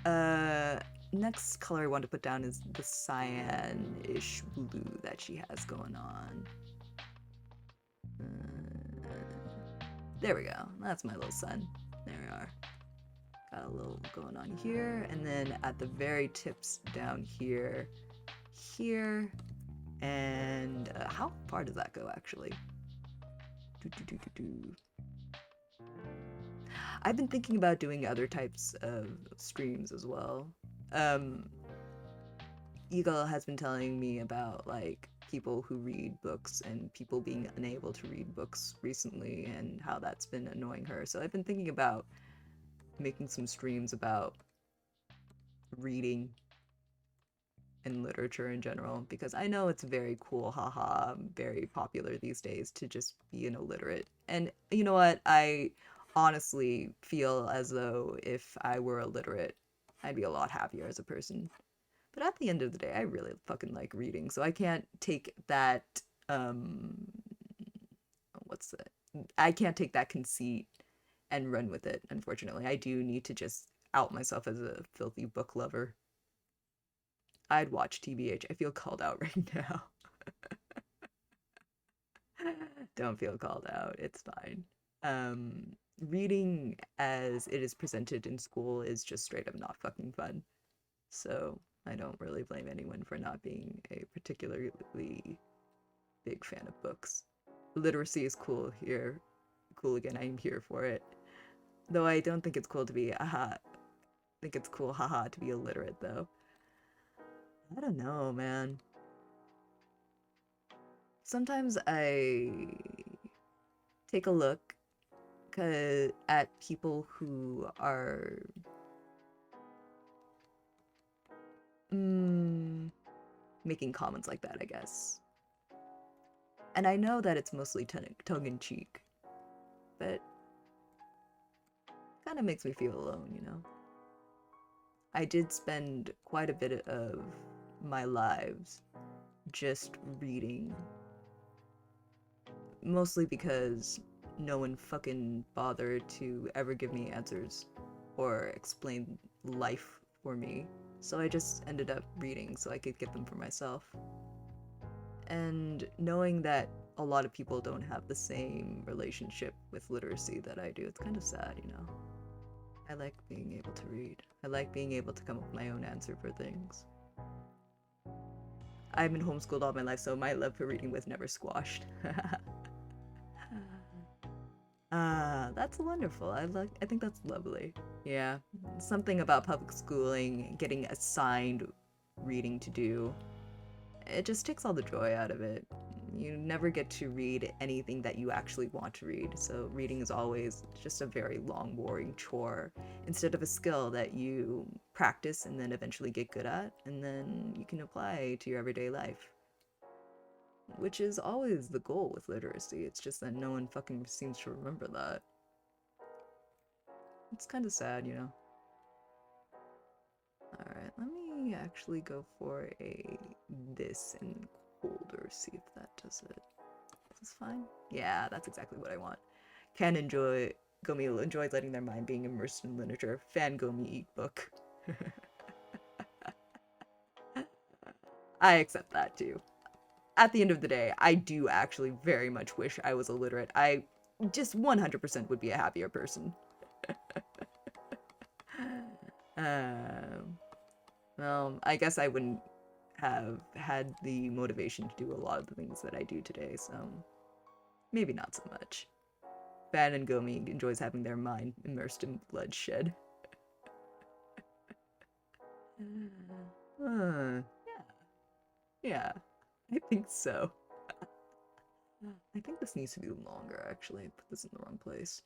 Next color I want to put down is the cyan-ish blue that she has going on. There we go. That's my little sun. There we are. Got a little going on here, and then at the very tips down here, and how far does that go actually? I've been thinking about doing other types of streams as well. Eagle has been telling me about like people who read books and people being unable to read books recently and how that's been annoying her. So I've been thinking about making some streams about reading and literature in general, because I know it's very cool, haha, very popular these days to just be an illiterate. And you know what? I honestly feel as though if I were illiterate, I'd be a lot happier as a person. But at the end of the day, I really fucking like reading, so I can't take that, what's that? I can't take that conceit and run with it, unfortunately. I do need to just out myself as a filthy book lover. I'd watch TBH. I feel called out right now. Don't feel called out. It's fine. Reading as it is presented in school is just straight up not fucking fun. So I don't really blame anyone for not being a particularly big fan of books. Literacy is cool here. Cool again, I'm here for it. Though I don't think it's cool to be, I think it's cool, haha, to be illiterate though. I don't know, man. Sometimes I take a look at people who are making comments like that, I guess. And I know that it's mostly tongue-in-cheek, but kind of makes me feel alone, you know? I did spend quite a bit of my lives just reading. Mostly because no one fucking bothered to ever give me answers or explain life for me. So I just ended up reading so I could get them for myself. And knowing that a lot of people don't have the same relationship with literacy that I do, it's kind of sad, you know? I like being able to read. I like being able to come up with my own answer for things. I've been homeschooled all my life, so my love for reading was never squashed. That's wonderful. I think that's lovely. Yeah. Something about public schooling, getting assigned reading to do, it just takes all the joy out of it. You never get to read anything that you actually want to read, so reading is always just a very long, boring chore instead of a skill that you practice and then eventually get good at, and then you can apply to your everyday life, which is always the goal with literacy. It's just that no one fucking seems to remember that. It's kind of sad, you know? Alright, let me actually go for a this and colder, see if that does it. Is this fine? Yeah, that's exactly what I want. Can enjoy Gomi enjoys letting their mind being immersed in literature. Fan Gomi eat book. I accept that too. At the end of the day, I do actually very much wish I was illiterate. I just 100% would be a happier person. Um, well, I guess I wouldn't have had the motivation to do a lot of the things that I do today, so maybe not so much. Fan and Gomi enjoys having their mind immersed in bloodshed. Yeah, yeah, I think so. I think this needs to be longer, actually. I put this in the wrong place.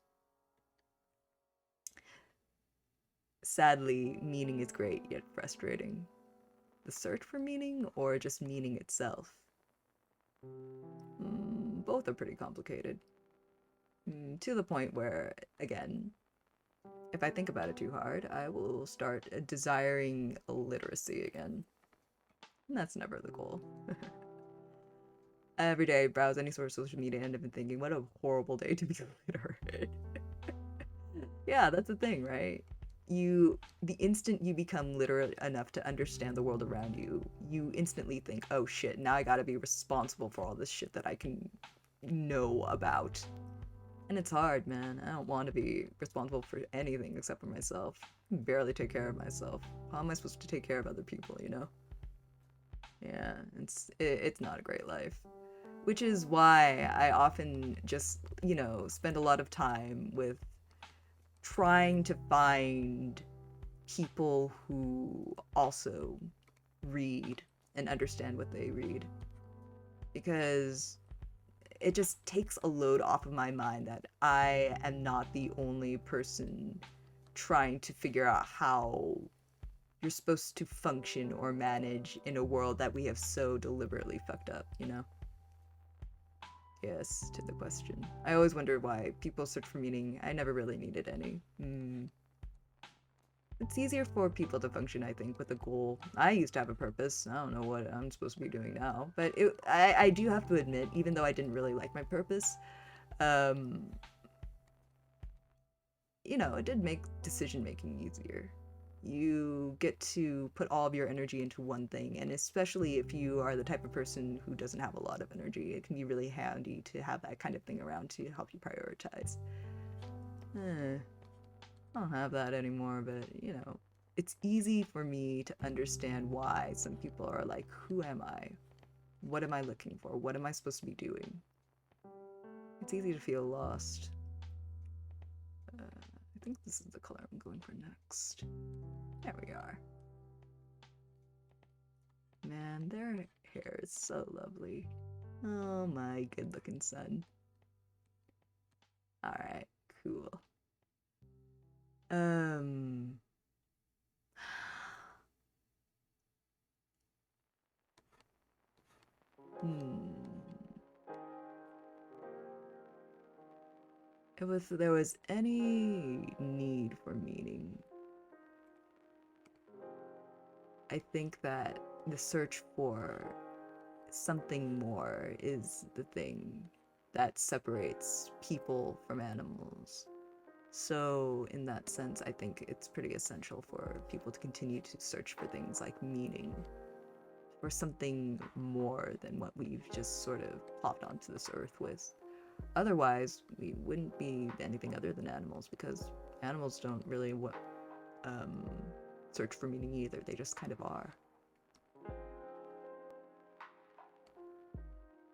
Sadly, meaning is great, yet frustrating. The search for meaning, or just meaning itself? Both are pretty complicated. To the point where, again, if I think about it too hard, I will start desiring illiteracy again. And that's never the goal. Every day I browse any sort of social media and I've been thinking, what a horrible day to be illiterate. Yeah, that's the thing, right? The instant you become literate enough to understand the world around you, you instantly think, oh shit, now I gotta be responsible for all this shit that I can know about. And it's hard, man. I don't want to be responsible for anything except for myself. I can barely take care of myself. How am I supposed to take care of other people, you know? Yeah, it's not a great life. Which is why I often just, spend a lot of time with trying to find people who also read and understand what they read. Because it just takes a load off of my mind that I am not the only person trying to figure out how you're supposed to function or manage in a world that we have so deliberately fucked up, you know? Yes, to the question. I always wonder why people search for meaning. I never really needed any. It's easier for people to function, I think, with a goal. I used to have a purpose. I don't know what I'm supposed to be doing now. But I do have to admit, even though I didn't really like my purpose, um, it did make decision making easier. You get to put all of your energy into one thing, and especially if you are the type of person who doesn't have a lot of energy, it can be really handy to have that kind of thing around to help you prioritize. I don't have that anymore, but it's easy for me to understand why some people are like, who am I? What am I looking for? What am I supposed to be doing? It's easy to feel lost. I think this is the color I'm going for next. There we are. Man, their hair is so lovely. Oh my good looking son. Alright, cool. Um If there was any need for meaning, I think that the search for something more is the thing that separates people from animals. So, in that sense, I think it's pretty essential for people to continue to search for things like meaning, for something more than what we've just sort of popped onto this earth with. Otherwise, we wouldn't be anything other than animals, because animals don't really um, search for meaning either. They just kind of are.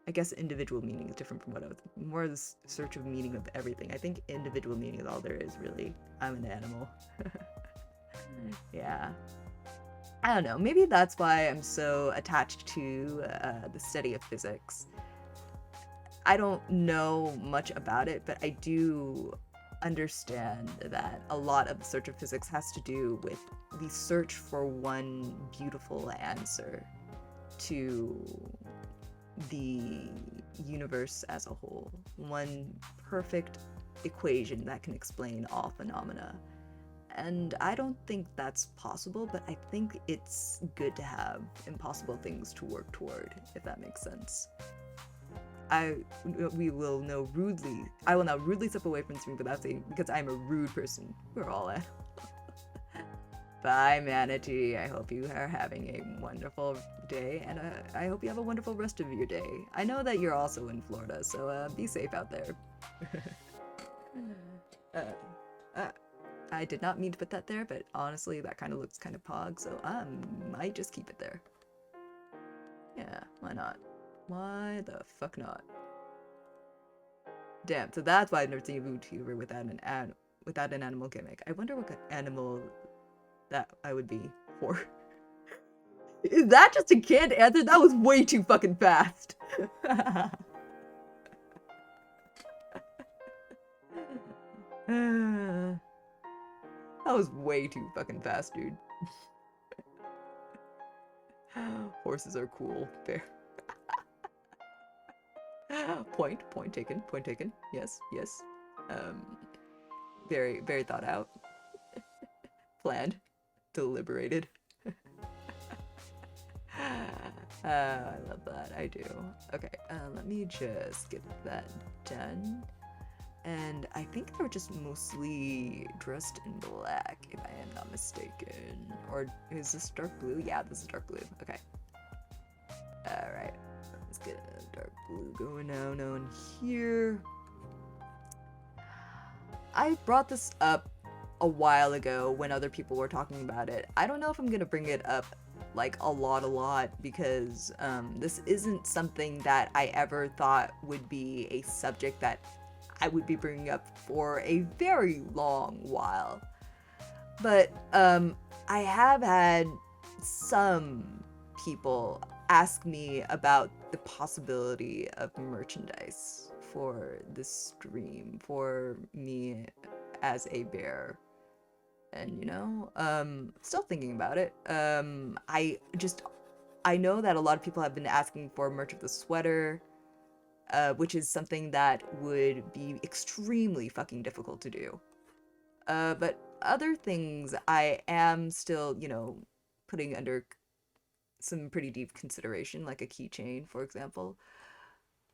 I guess individual meaning is different from what I was more this search of meaning of everything. I think individual meaning is all there is really. I'm an animal. Yeah. I don't know. Maybe that's why I'm so attached to the study of physics. I don't know much about it, but I do understand that a lot of the search of physics has to do with the search for one beautiful answer to the universe as a whole. One perfect equation that can explain all phenomena. And I don't think that's possible, but I think it's good to have impossible things to work toward, if that makes sense. I will now rudely step away from the screen without saying, because I'm a rude person. We're all at. Bye, Manatee. I hope you are having a wonderful day, and I hope you have a wonderful rest of your day. I know that you're also in Florida, so be safe out there. I did not mean to put that there, but honestly, that kind of looks kind of pog, so I might just keep it there. Yeah, why not? Why the fuck not? Damn, so that's why I've never seen a VTuber without an animal gimmick. I wonder what animal that I would be for. Is that just a canned answer? That was way too fucking fast. That was way too fucking fast, dude. Horses are cool. Fair. Point taken, point taken. Yes, yes. Very, very thought out. Planned. Deliberated. I love that. I do. Okay, let me just get that done. And I think they're just mostly dressed in black, if I am not mistaken. Or is this dark blue? Yeah, this is dark blue. Okay. Alright. Let's get a dark blue going on here. I brought this up a while ago when other people were talking about it. I don't know if I'm gonna bring it up like a lot because this isn't something that I ever thought would be a subject that I would be bringing up for a very long while. But I have had some people ask me about the possibility of merchandise for this stream for me as a bear. And still thinking about it. I know that a lot of people have been asking for merch of the sweater, which is something that would be extremely fucking difficult to do. But other things I am still, putting under some pretty deep consideration, like a keychain, for example.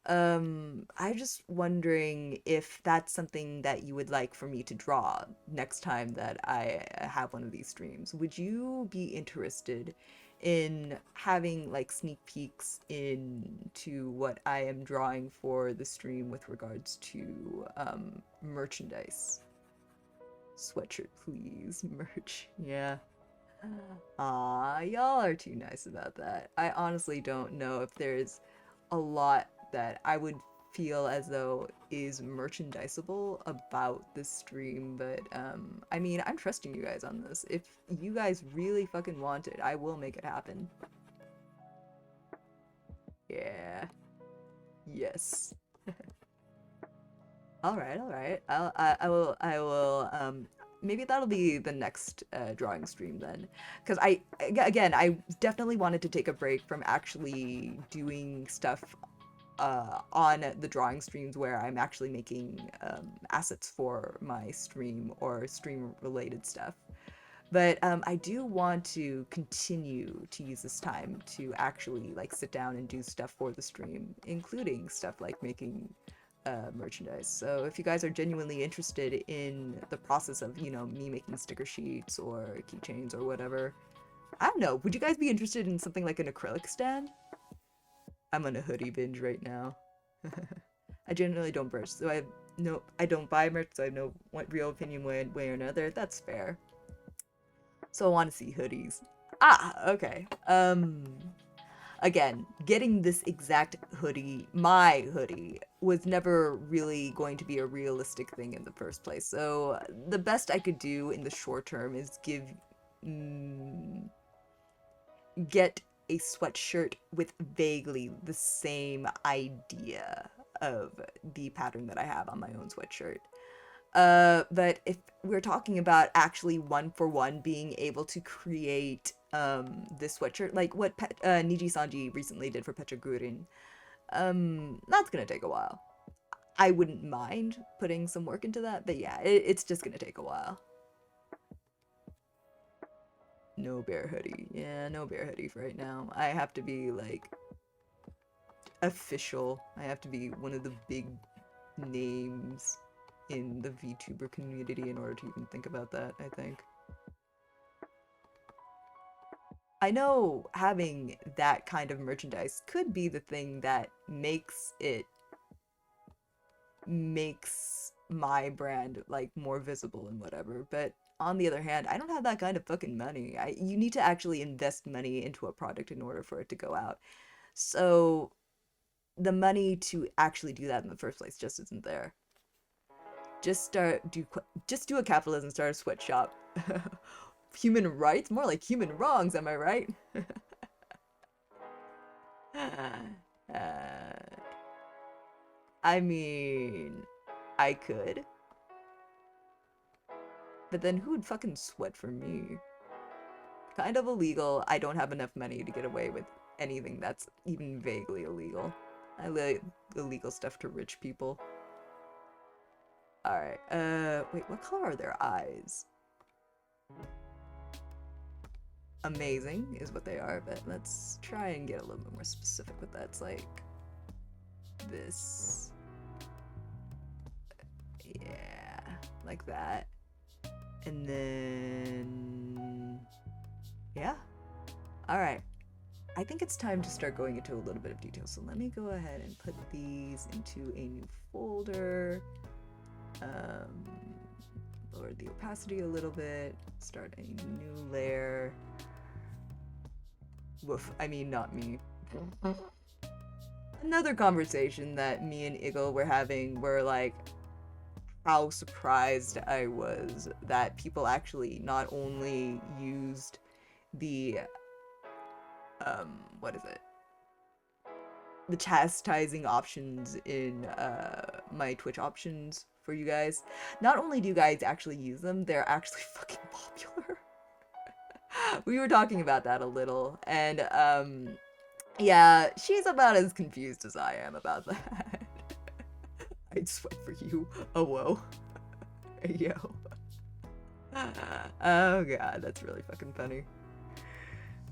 I'm just wondering if that's something that you would like for me to draw next time that I have one of these streams. Would you be interested in having like sneak peeks into what I am drawing for the stream with regards to merchandise? Sweatshirt, please. Merch. Yeah. Aw, y'all are too nice about that. I honestly don't know if there's a lot that I would feel as though is merchandisable about this stream, but I mean, I'm trusting you guys on this. If you guys really fucking want it, I will make it happen. Yeah. Yes. Alright, alright. I will, maybe that'll be the next drawing stream then. Because again, I definitely wanted to take a break from actually doing stuff on the drawing streams where I'm actually making assets for my stream or stream related stuff. But I do want to continue to use this time to actually like sit down and do stuff for the stream, including stuff like making merchandise. So if you guys are genuinely interested in the process of, me making sticker sheets or keychains or whatever, I don't know, would you guys be interested in something like an acrylic stand? I'm on a hoodie binge right now. I generally don't merch, so I don't buy merch, so I have no real opinion one way or another. That's fair. So I want to see hoodies. Ah, okay. Again, getting this exact hoodie, my hoodie, was never really going to be a realistic thing in the first place. So the best I could do in the short term is mm, get a sweatshirt with vaguely the same idea of the pattern that I have on my own sweatshirt. But if we're talking about actually one for one being able to create this sweatshirt, like what Niji Sanji recently did for Pechagurin, that's gonna take a while. I wouldn't mind putting some work into that, but yeah, it's just gonna take a while. No bear hoodie. Yeah, no bear hoodie for right now. I have to be like official. I have to be one of the big names in the VTuber community in order to even think about that, I think. I know having that kind of merchandise could be the thing that makes my brand like more visible and whatever, but on the other hand, I don't have that kind of fucking money. You need to actually invest money into a product in order for it to go out. So the money to actually do that in the first place just isn't there. Just do a capitalism, start a sweatshop. Human rights? More like human wrongs, am I right? I mean, I could. But then who'd fucking sweat for me? Kind of illegal. I don't have enough money to get away with anything that's even vaguely illegal. I leave illegal stuff to rich people. Alright, wait, what color are their eyes? Amazing is what they are, but let's try and get a little bit more specific with that. It's like this. Yeah, like that. And then, yeah. All right. I think it's time to start going into a little bit of detail. So let me go ahead and put these into a new folder. Lower the opacity a little bit. Start a new layer. Woof, I mean, not me. Another conversation that me and Eagle were having were like, how surprised I was that people actually not only used the what is it? The chastising options in my Twitch options for you guys. Not only do you guys actually use them, they're actually fucking popular. We were talking about that a little, and yeah, she's about as confused as I am about that. I'd sweat for you. Oh whoa. Yo. Oh god, that's really fucking funny.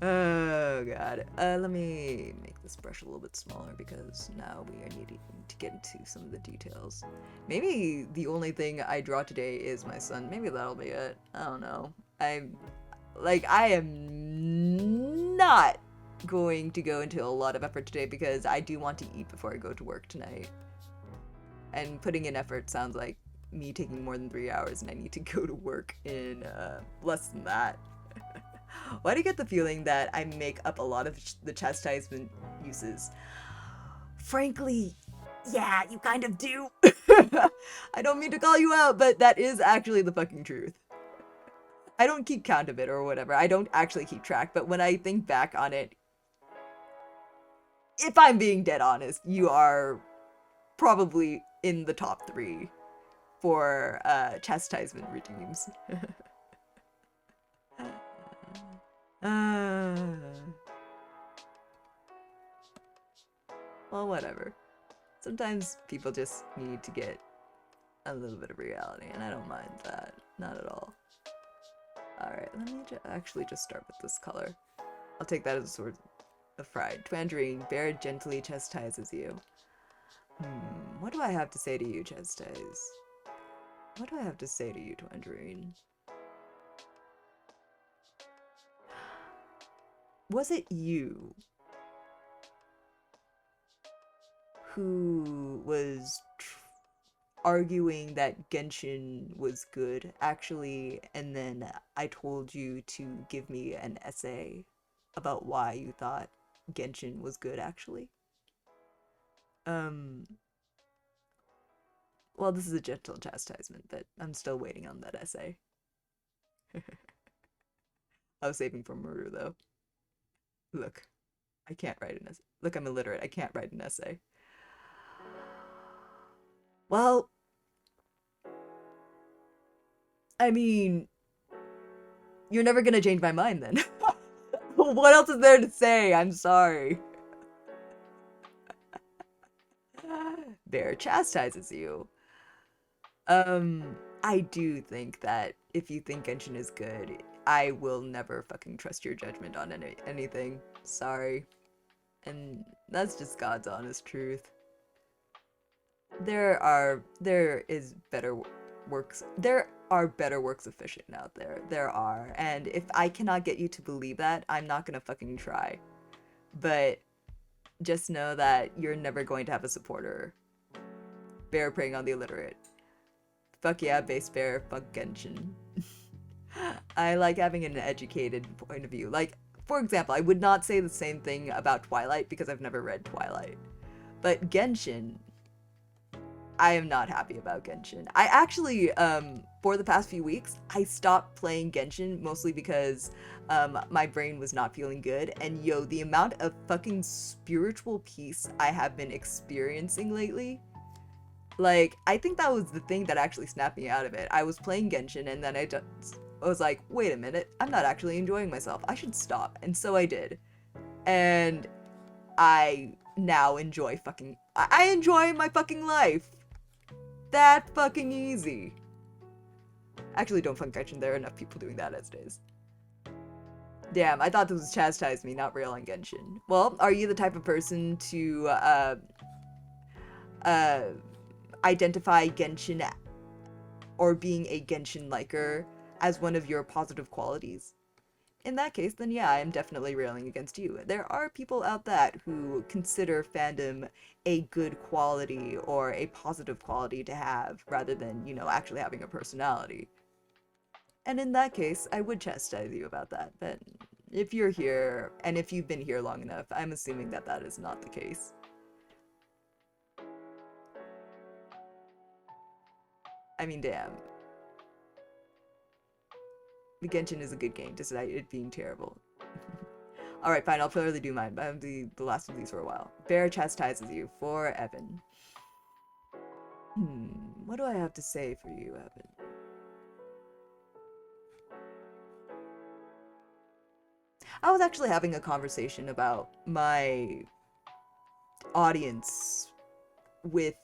Oh god. Let me make this brush a little bit smaller because now we are needing to get into some of the details. Maybe the only thing I draw today is my son. Maybe that'll be it. I don't know. I am not going to go into a lot of effort today because I do want to eat before I go to work tonight. And putting in effort sounds like me taking more than 3 hours and I need to go to work in less than that. Why do you get the feeling that I make up a lot of the chastisement uses? Frankly, yeah, you kind of do. I don't mean to call you out, but that is actually the fucking truth. I don't keep count of it or whatever. I don't actually keep track, but when I think back on it, if I'm being dead honest, you are probably in the top 3 for chastisement regimes. Well, whatever. Sometimes people just need to get a little bit of reality, and I don't mind that. Not at all. Alright, let me actually just start with this color. I'll take that as a sort of pride. Tangerine, Bear gently chastises you. What do I have to say to you, Chastise? What do I have to say to you, Tangerine? Was it you who was arguing that Genshin was good, actually, and then I told you to give me an essay about why you thought Genshin was good, actually. Um, well, this is a gentle chastisement, but I'm still waiting on that essay. I was saving for Maru, though. Look, I can't write an essay. Look, I'm illiterate. I can't write an essay. Well, I mean, you're never gonna change my mind then. What else is there to say? I'm sorry. Bear chastises you. I do think that if you think Genshin is good, I will never fucking trust your judgment on anything. Sorry. And that's just God's honest truth. There is better works. There are better works of fiction out there. There are. And if I cannot get you to believe that, I'm not gonna fucking try. But just know that you're never going to have a supporter. Bear preying on the illiterate. Fuck yeah, base bear. Fuck Genshin. I like having an educated point of view. Like, for example, I would not say the same thing about Twilight because I've never read Twilight. But Genshin, I am not happy about Genshin. I actually, for the past few weeks, I stopped playing Genshin mostly because my brain was not feeling good. And yo, the amount of fucking spiritual peace I have been experiencing lately, like, I think that was the thing that actually snapped me out of it. I was playing Genshin and then I was like, wait a minute, I'm not actually enjoying myself. I should stop. And so I did. And I now enjoy I enjoy my fucking life. That fucking easy. Actually, don't funk Genshin. There are enough people doing that as it is. Damn, I thought this was chastise me, not rail on Genshin. Well, are you the type of person to identify Genshin or being a Genshin liker as one of your positive qualities? In that case, then yeah, I am definitely railing against you. There are people out there who consider fandom a good quality or a positive quality to have, rather than, you know, actually having a personality. And in that case, I would chastise you about that, but if you're here, and if you've been here long enough, I'm assuming that that is not the case. I mean, damn. The Genshin is a good game, despite it being terrible. Alright, fine, I'll clearly do mine, but I'll do the last of these for a while. Bear chastises you for Evan. What do I have to say for you, Evan? I was actually having a conversation about my audience with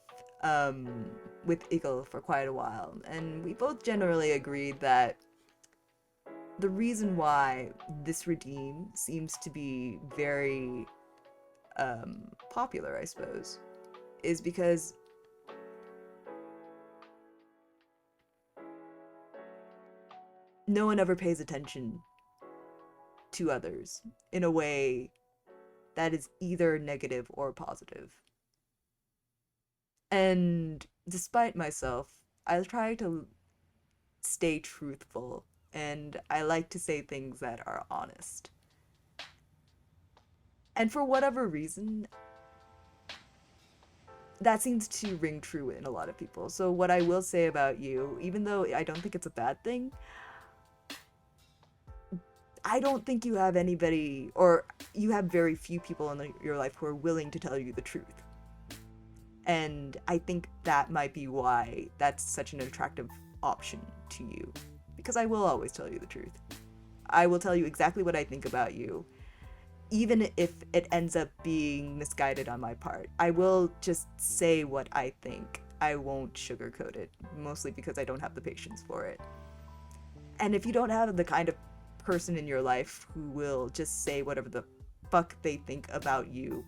Eagle for quite a while, and we both generally agreed that the reason why this redeem seems to be very popular, I suppose, is because no one ever pays attention to others in a way that is either negative or positive. And despite myself, I try to stay truthful, and I like to say things that are honest. And for whatever reason, that seems to ring true in a lot of people. So what I will say about you, even though I don't think it's a bad thing, I don't think you have anybody, or you have very few people in your life who are willing to tell you the truth. And I think that might be why that's such an attractive option to you. Because I will always tell you the truth. I will tell you exactly what I think about you, even if it ends up being misguided on my part. I will just say what I think. I won't sugarcoat it, mostly because I don't have the patience for it. And if you don't have the kind of person in your life who will just say whatever the fuck they think about you,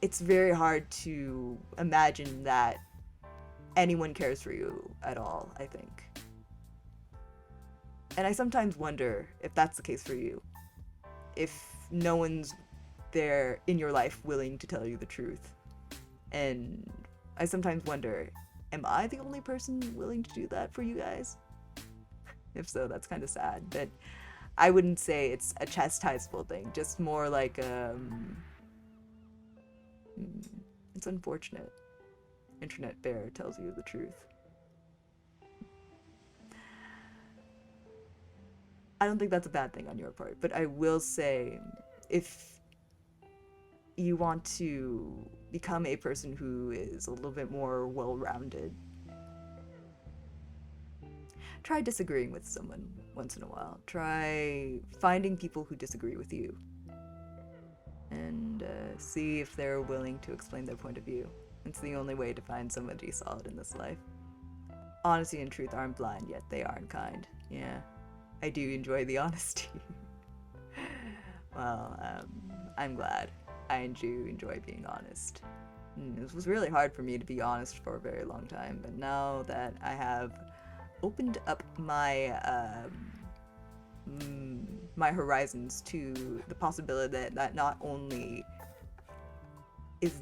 it's very hard to imagine that anyone cares for you at all, I think. And I sometimes wonder if that's the case for you. If no one's there in your life willing to tell you the truth. And I sometimes wonder, am I the only person willing to do that for you guys? If so, that's kind of sad. But I wouldn't say it's a chastisable thing, just more like it's unfortunate. Internet bear tells you the truth. I don't think that's a bad thing on your part, but I will say, if you want to become a person who is a little bit more well-rounded, try disagreeing with someone once in a while. Try finding people who disagree with you and see if they're willing to explain their point of view. It's the only way to find somebody solid in this life. Honesty and truth aren't blind, yet they aren't kind. Yeah, I do enjoy the honesty. Well, I'm glad. I do enjoy being honest. It was really hard for me to be honest for a very long time, but now that I have opened up my horizons to the possibility that not only is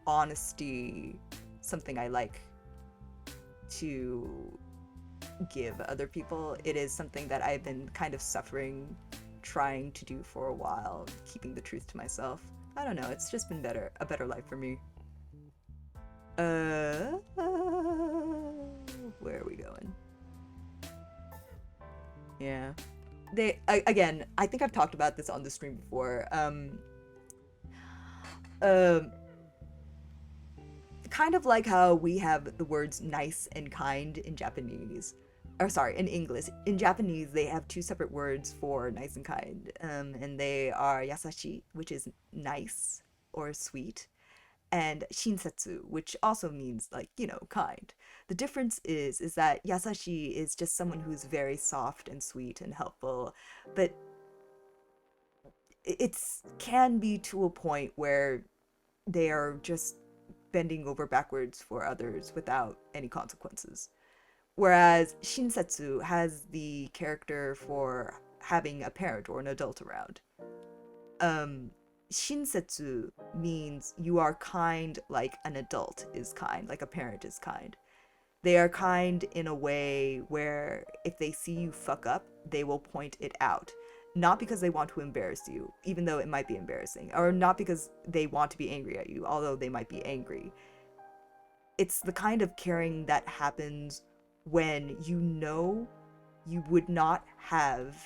honesty something I like to give other people, it is something that I've been kind of suffering trying to do for a while, keeping the truth to myself. I don't know, it's just been a better life for me. Where are we going? Yeah. Again, I think I've talked about this on the stream before. Kind of like how we have the words nice and kind in Japanese. Or sorry, in English. In Japanese, they have two separate words for nice and kind. And they are yasashi, which is nice or sweet, and shinsetsu, which also means, like, kind. The difference is that yasashi is just someone who's very soft and sweet and helpful, but it's can be to a point where they are just bending over backwards for others without any consequences. Whereas shinsetsu has the character for having a parent or an adult around. Shinsetsu means you are kind like an adult is kind, like a parent is kind. They are kind in a way where if they see you fuck up, they will point it out. Not because they want to embarrass you, even though it might be embarrassing, or not because they want to be angry at you, although they might be angry. It's the kind of caring that happens when you would not have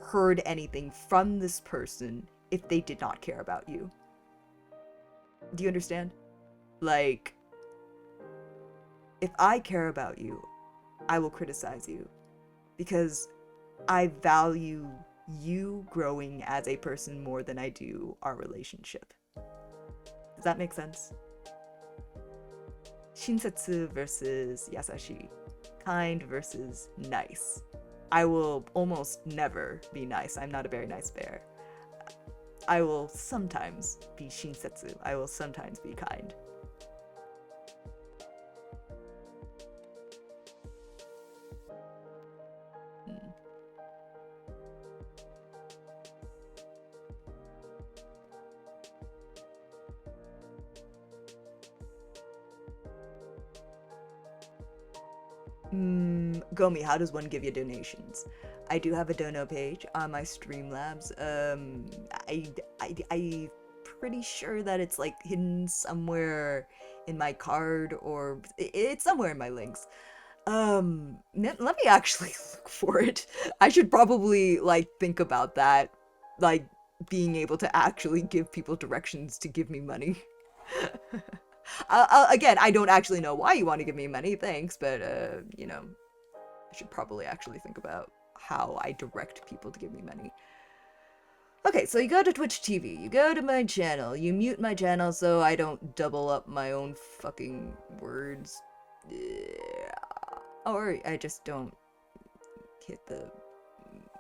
heard anything from this person if they did not care about you. Do you understand? Like, if I care about you, I will criticize you because I value you growing as a person more than I do our relationship. Does that make sense? Shinsetsu versus yasashi. Kind versus nice. I will almost never be nice. I'm not a very nice bear. I will sometimes be shinsetsu. I will sometimes be kind. Gomi, how does one give you donations? I do have a dono page on my Streamlabs. I'm pretty sure that it's like hidden somewhere in my card, or it's somewhere in my links. Let me actually look for it. I should probably like think about that, like being able to actually give people directions to give me money. Again, I don't actually know why you want to give me money, thanks, but I should probably actually think about how I direct people to give me money. Okay, so you go to Twitch TV, you go to my channel, you mute my channel so I don't double up my own fucking words. Or I just don't hit the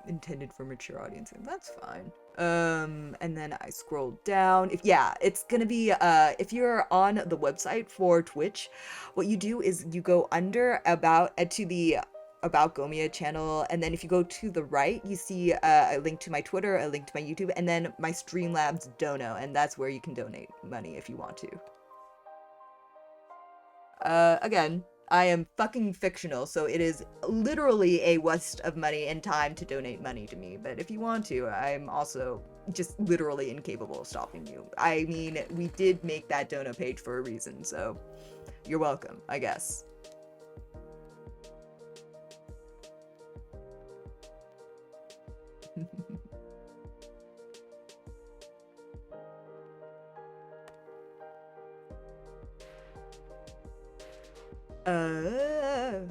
intended for mature audience, and that's fine. And then I scroll down. It's gonna be, if you're on the website for Twitch, what you do is you go under about to the About Gomiya channel, and then if you go to the right, you see a link to my Twitter, a link to my YouTube, and then my Streamlabs dono, and that's where you can donate money if you want to. Again, I am fucking fictional, so it is literally a waste of money and time to donate money to me. But if you want to, I'm also just literally incapable of stopping you. I mean, we did make that dono page for a reason, so you're welcome, I guess.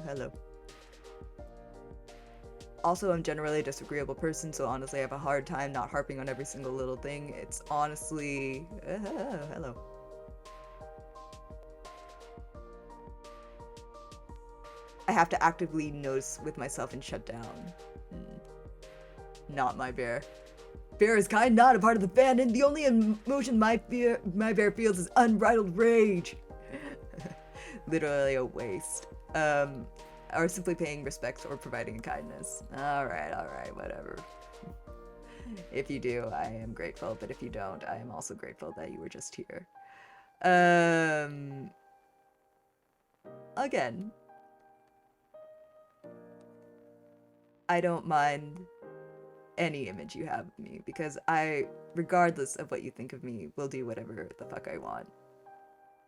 Hello. Also, I'm generally a disagreeable person, so honestly I have a hard time not harping on every single little thing. It's honestly... hello. I have to actively notice with myself and shut down. Not my bear. Bear is kind, not a part of the fandom. The only emotion my bear feels is unbridled rage. Literally a waste. Or simply paying respects or providing a kindness. Alright, whatever. If you do, I am grateful, but if you don't, I am also grateful that you were just here. Again, I don't mind any image you have of me, because I, regardless of what you think of me, will do whatever the fuck I want.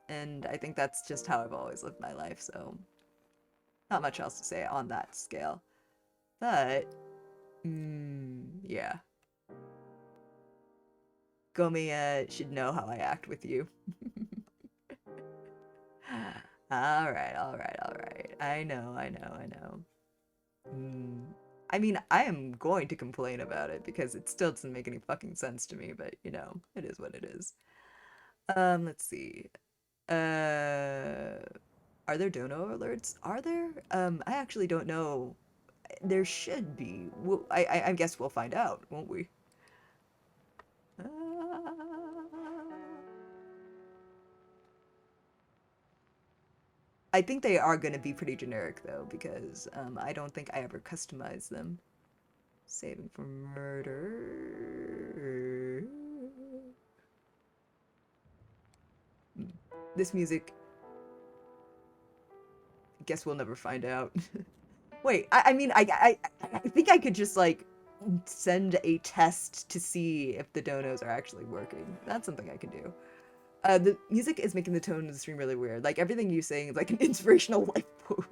And I think that's just how I've always lived my life, so not much else to say on that scale. But, yeah. Gomiya should know how I act with you. Alright. I know. I mean, I am going to complain about it because it still doesn't make any fucking sense to me, but you know, it is what it is. Let's see. Are there dono alerts? Are there? I actually don't know. There should be. I guess we'll find out, won't we? I think they are going to be pretty generic, though, because I don't think I ever customized them. Saving for murder. This music... Guess we'll never find out. Wait, I mean, I think I could just, like, send a test to see if the donos are actually working. That's something I can do. The music is making the tone of the stream really weird. Like, everything you're saying is like an inspirational life quote.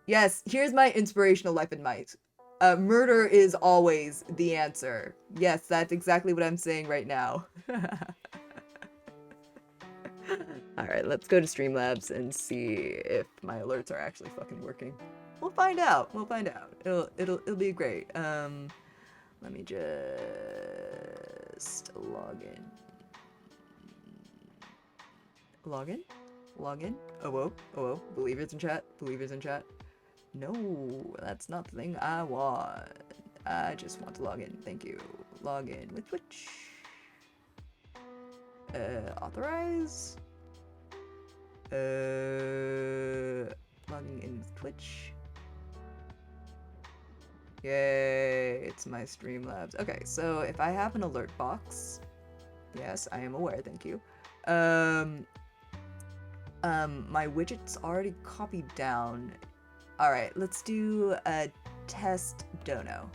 Yes, here's my inspirational life advice. Murder is always the answer. Yes, that's exactly what I'm saying right now. Alright, let's go to Streamlabs and see if my alerts are actually fucking working. We'll find out. It'll be great. Let me just log in. Log in? Oh, believers in chat. No, that's not the thing I want. I just want to log in. Thank you. Log in with Twitch. Authorize? Logging in with Twitch. Yay, it's my Streamlabs. Okay, so if I have an alert box, yes, I am aware, thank you. My widget's already copied down. Alright, let's do a test dono.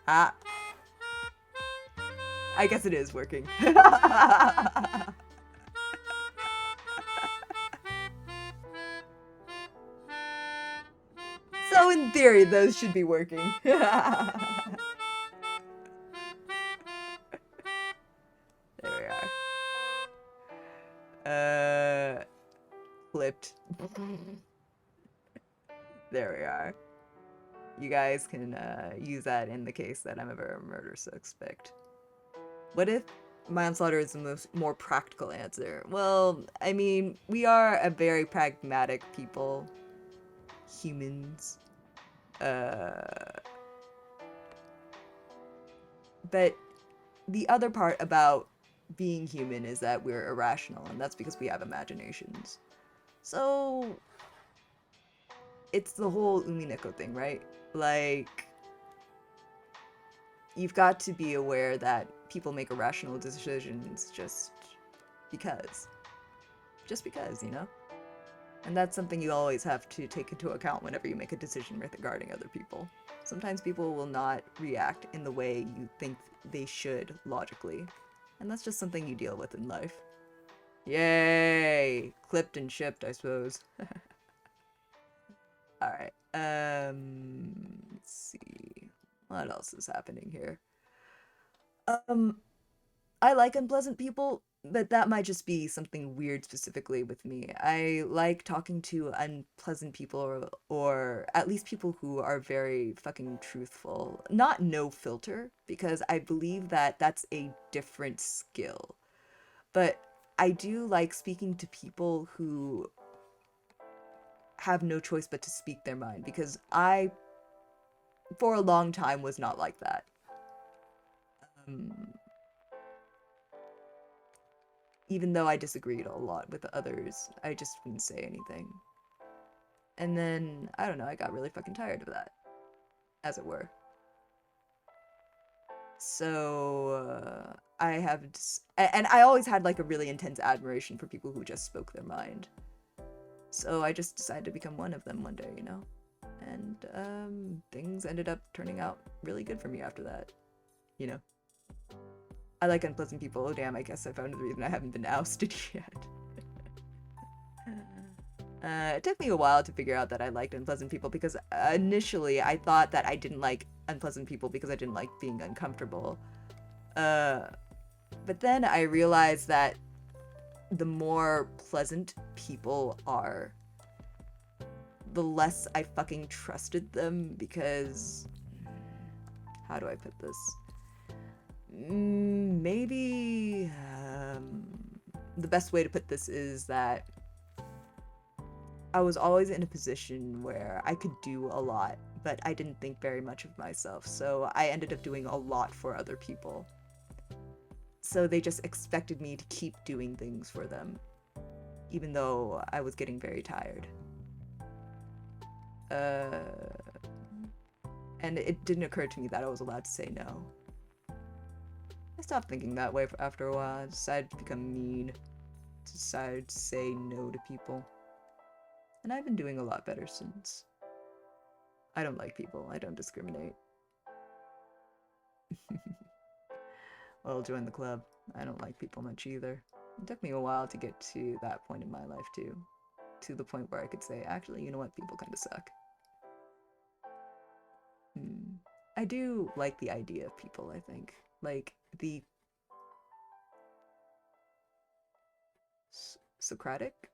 Ah. I guess it is working. So in theory, those should be working. There we are. Flipped. There we are. You guys can use that in the case that I'm ever a murder suspect. What if manslaughter is the more practical answer? Well, I mean, we are a very pragmatic people. Humans. But the other part about being human is that we're irrational, and that's because we have imaginations. So, it's the whole Umineko thing, right? Like, you've got to be aware that people make irrational decisions just because. just because, you know? And that's something you always have to take into account whenever you make a decision regarding other people. Sometimes people will not react in the way you think they should logically, and that's just something you deal with in life. Yay! Clipped and shipped, I suppose. Alright, let's see. What else is happening here? Um, I like unpleasant people, but that might just be something weird specifically with me. I like talking to unpleasant people or at least people who are very fucking truthful. Not no filter, because I believe that that's a different skill. But I do like speaking to people who have no choice but to speak their mind, because I, for a long time, was not like that. Um, Even though I disagreed a lot with others, I just wouldn't say anything. And then, I don't know, I got really fucking tired of that, as it were. So, I have, and I always had like a really intense admiration for people who just spoke their mind. So I just decided to become one of them one day, you know? And, things ended up turning out really good for me after that, you know? I like unpleasant people. Oh damn, I guess I found the reason I haven't been ousted yet. It took me a while to figure out that I liked unpleasant people, because initially I thought that I didn't like unpleasant people because I didn't like being uncomfortable. But then I realized that the more pleasant people are, the less I fucking trusted them, because how do I put this? Maybe the best way to put this is that I was always in a position where I could do a lot, but I didn't think very much of myself, so I ended up doing a lot for other people. So they just expected me to keep doing things for them, even though I was getting very tired. And it didn't occur to me that I was allowed to say no. I stopped thinking that way after a while. I decided to become mean. Decided to say no to people. And I've been doing a lot better since. I don't like people. I don't discriminate. Well, join the club. I don't like people much either. It took me a while to get to that point in my life, too. To the point where I could say, actually, you know what? People kind of suck. I do like the idea of people, I think. Like, the Socratic,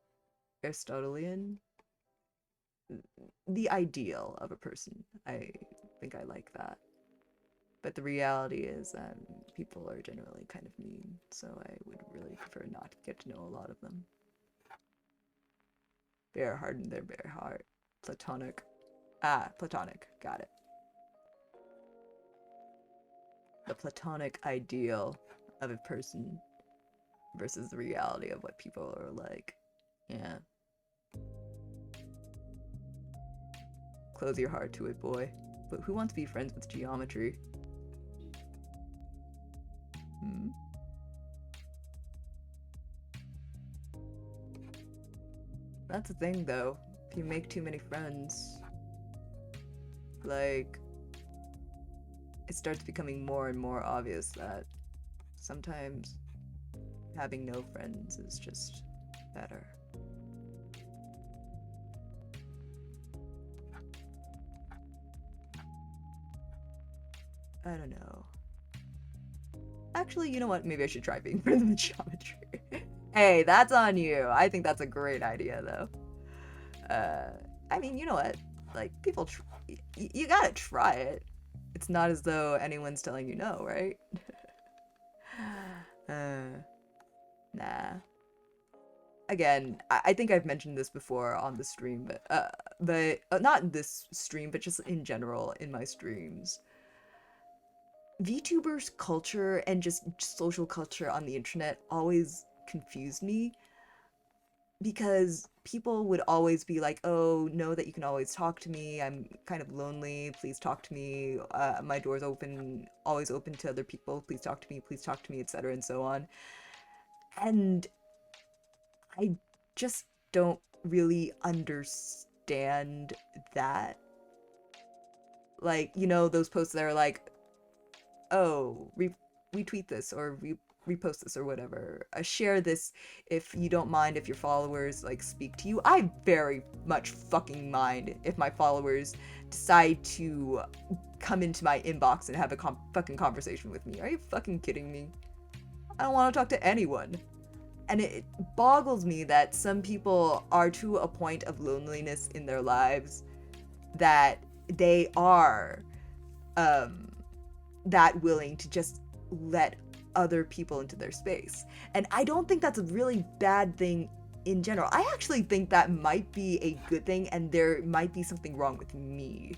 Aristotelian, the ideal of a person. I think I like that. But the reality is that people are generally kind of mean, so I would really prefer not to get to know a lot of them. Bare hardened their bare heart. Platonic. Ah, platonic. Got it. The platonic ideal of a person versus the reality of what people are like. Yeah. Close your heart to it, boy. But who wants to be friends with geometry? That's the thing, though. If you make too many friends, like, it starts becoming more and more obvious that sometimes having no friends is just better. I don't know. Actually, you know what? Maybe I should try being friends with geometry. Hey, that's on you. I think that's a great idea, though. I mean, you know what? Like, people, you gotta try it. It's not as though anyone's telling you no, right? Nah. Again, I think I've mentioned this before on the stream, but not in this stream, but just in general in my streams. VTubers culture and just social culture on the internet always confused me, because people would always be like, oh, know that you can always talk to me, I'm kind of lonely, please talk to me, my door's open, always open to other people, please talk to me, etc., and so on. And I just don't really understand that. Like, you know, those posts that are like, oh, retweet this or repost this or whatever. Share this if you don't mind if your followers like speak to you. I very much fucking mind if my followers decide to come into my inbox and have a fucking conversation with me. Are you fucking kidding me? I don't want to talk to anyone. And it boggles me that some people are to a point of loneliness in their lives that they are um that willing to just let other people into their space. And I don't think that's a really bad thing in general. I actually think that might be a good thing, and there might be something wrong with me.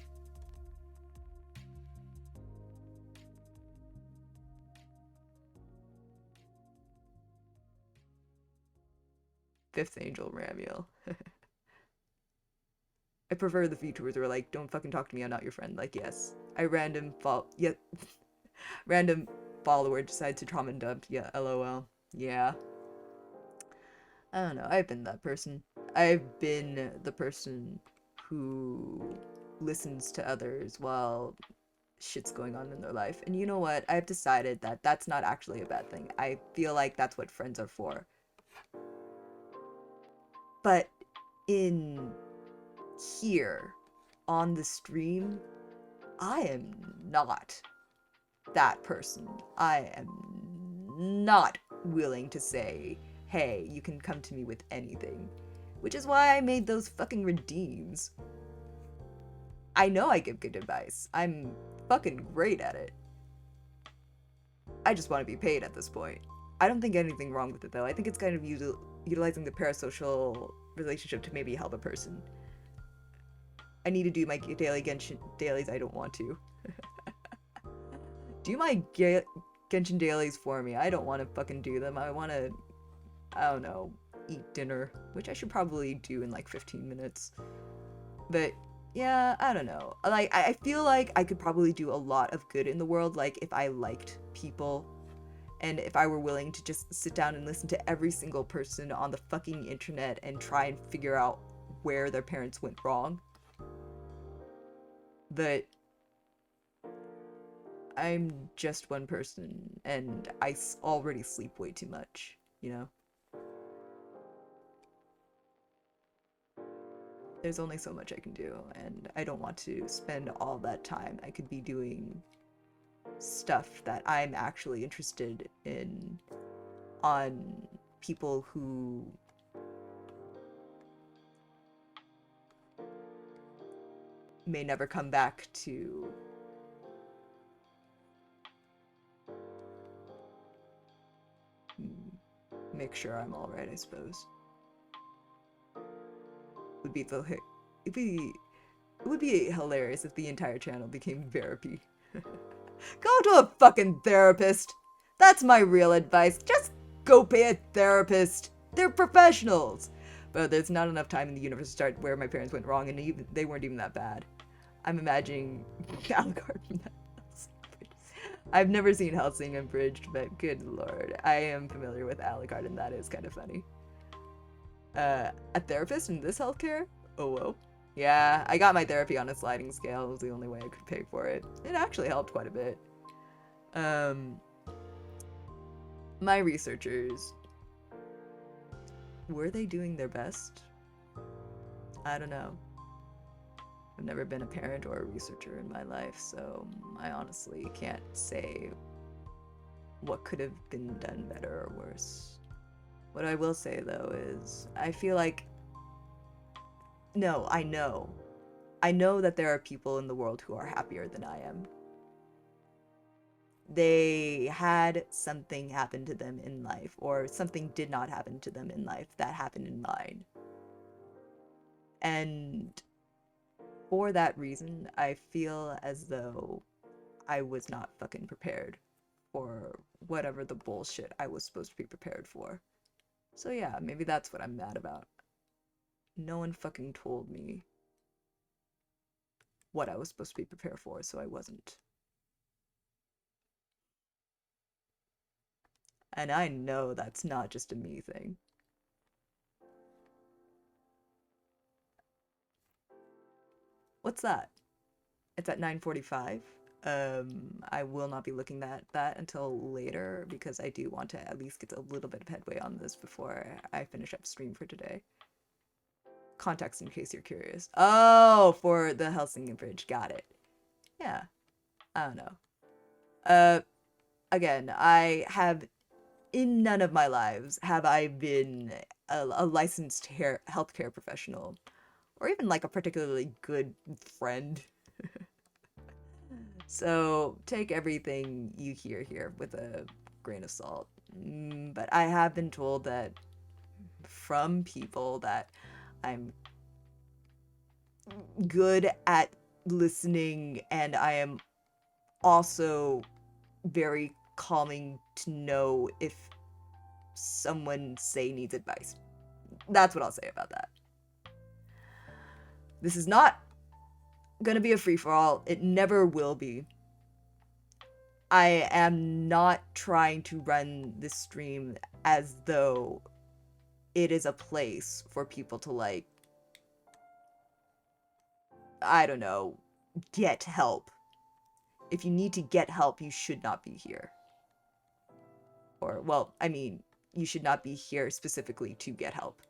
Fifth Angel Ramiel. I prefer the VTubers who are like, don't fucking talk to me, I'm not your friend. Like, yes. I random follower decides to trauma dump. Yeah, lol. Yeah. I don't know. I've been that person. I've been the person who listens to others while shit's going on in their life. And you know what? I've decided that that's not actually a bad thing. I feel like that's what friends are for. But in here on the stream, I am not that person. I am not willing to say, hey, you can come to me with anything. Which is why I made those fucking redeems. I know I give good advice. I'm fucking great at it. I just want to be paid at this point. I don't think anything wrong with it though. I think it's kind of utilizing the parasocial relationship to maybe help a person. I need to do my daily Genshin dailies. I don't want to. Do my Genshin dailies for me. I don't want to fucking do them. I want to, I don't know, eat dinner, which I should probably do in like 15 minutes. But yeah, I don't know. Like, I feel like I could probably do a lot of good in the world, like if I liked people and if I were willing to just sit down and listen to every single person on the fucking internet and try and figure out where their parents went wrong. But I'm just one person and I already sleep way too much, you know? There's only so much I can do, and I don't want to spend all that time. I could be doing stuff that I'm actually interested in on people who may never come back to make sure I'm alright, I suppose. Would be the it'd be it would be hilarious if the entire channel became therapy. Go to a fucking therapist. That's my real advice. Just go pay a therapist. They're professionals. But there's not enough time in the universe to start where my parents went wrong, and even they weren't even that bad. I'm imagining Alucard from that. I've never seen Hellsing Unbridged, but good lord, I am familiar with Alucard, and that is kind of funny. A therapist in this healthcare? Oh, whoa. Yeah, I got my therapy on a sliding scale. It was the only way I could pay for it. It actually helped quite a bit. My researchers, were they doing their best? I don't know. I've never been a parent or a researcher in my life, so I honestly can't say what could have been done better or worse. What I will say though is, I feel like, no, I know. I know that there are people in the world who are happier than I am. They had something happen to them in life, or something did not happen to them in life that happened in mine. And for that reason, I feel as though I was not fucking prepared for whatever the bullshit I was supposed to be prepared for. So yeah, maybe that's what I'm mad about. No one fucking told me what I was supposed to be prepared for, so I wasn't. And I know that's not just a me thing. what's that? It's at 9:45. I will not be looking at that until later because I do want to at least get a little bit of headway on this before I finish up stream for today. Context in case you're curious. Oh, for the Helsinki Bridge. Got it. Yeah. I don't know. Uh, Again, I have in none of my lives have I been a licensed healthcare professional or even like a particularly good friend. So take everything you hear here with a grain of salt. But I have been told that from people that I'm good at listening and I am also very calming to know if someone, say, needs advice. That's what I'll say about that. This is not gonna be a free-for-all. It never will be. I am not trying to run this stream as though it is a place for people to, like, I don't know, get help. If you need to get help, you should not be here. Or, well, I mean, you should not be here specifically to get help.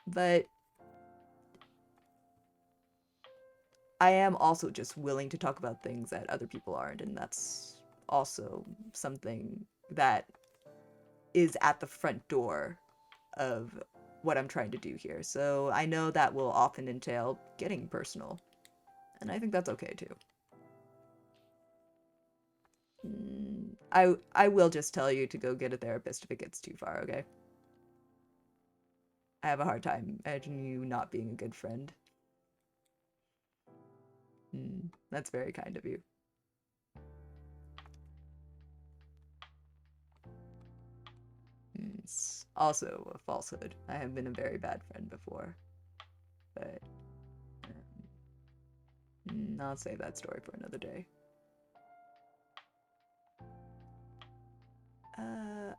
But I am also just willing to talk about things that other people aren't, and that's also something that is at the front door of what I'm trying to do here. So I know that will often entail getting personal, and I think that's okay too. I will just tell you to go get a therapist if it gets too far, okay? I have a hard time imagining you not being a good friend. That's very kind of you. It's also a falsehood. I have been a very bad friend before. But I'll save that story for another day.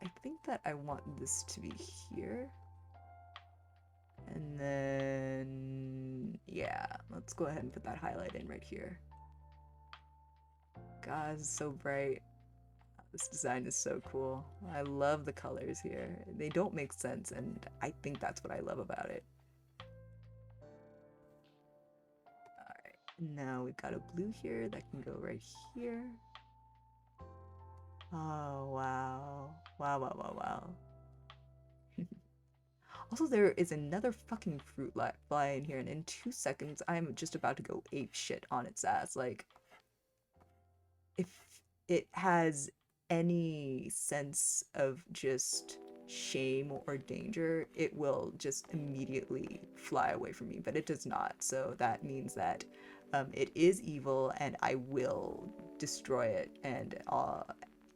I think that I want this to be here. And then, yeah, let's go ahead and put that highlight in right here. God, it's so bright. This design is so cool. I love the colors here. They don't make sense, and I think that's what I love about it. Alright, now we've got a blue here that can go right here. Oh, wow. Wow, wow, wow, wow. Also, there is another fucking fruit fly in here, and in 2 seconds, I'm just about to go ape shit on its ass. Like, if it has any sense of just shame or danger, it will just immediately fly away from me, but it does not. So that means that it is evil, and I will destroy it, and all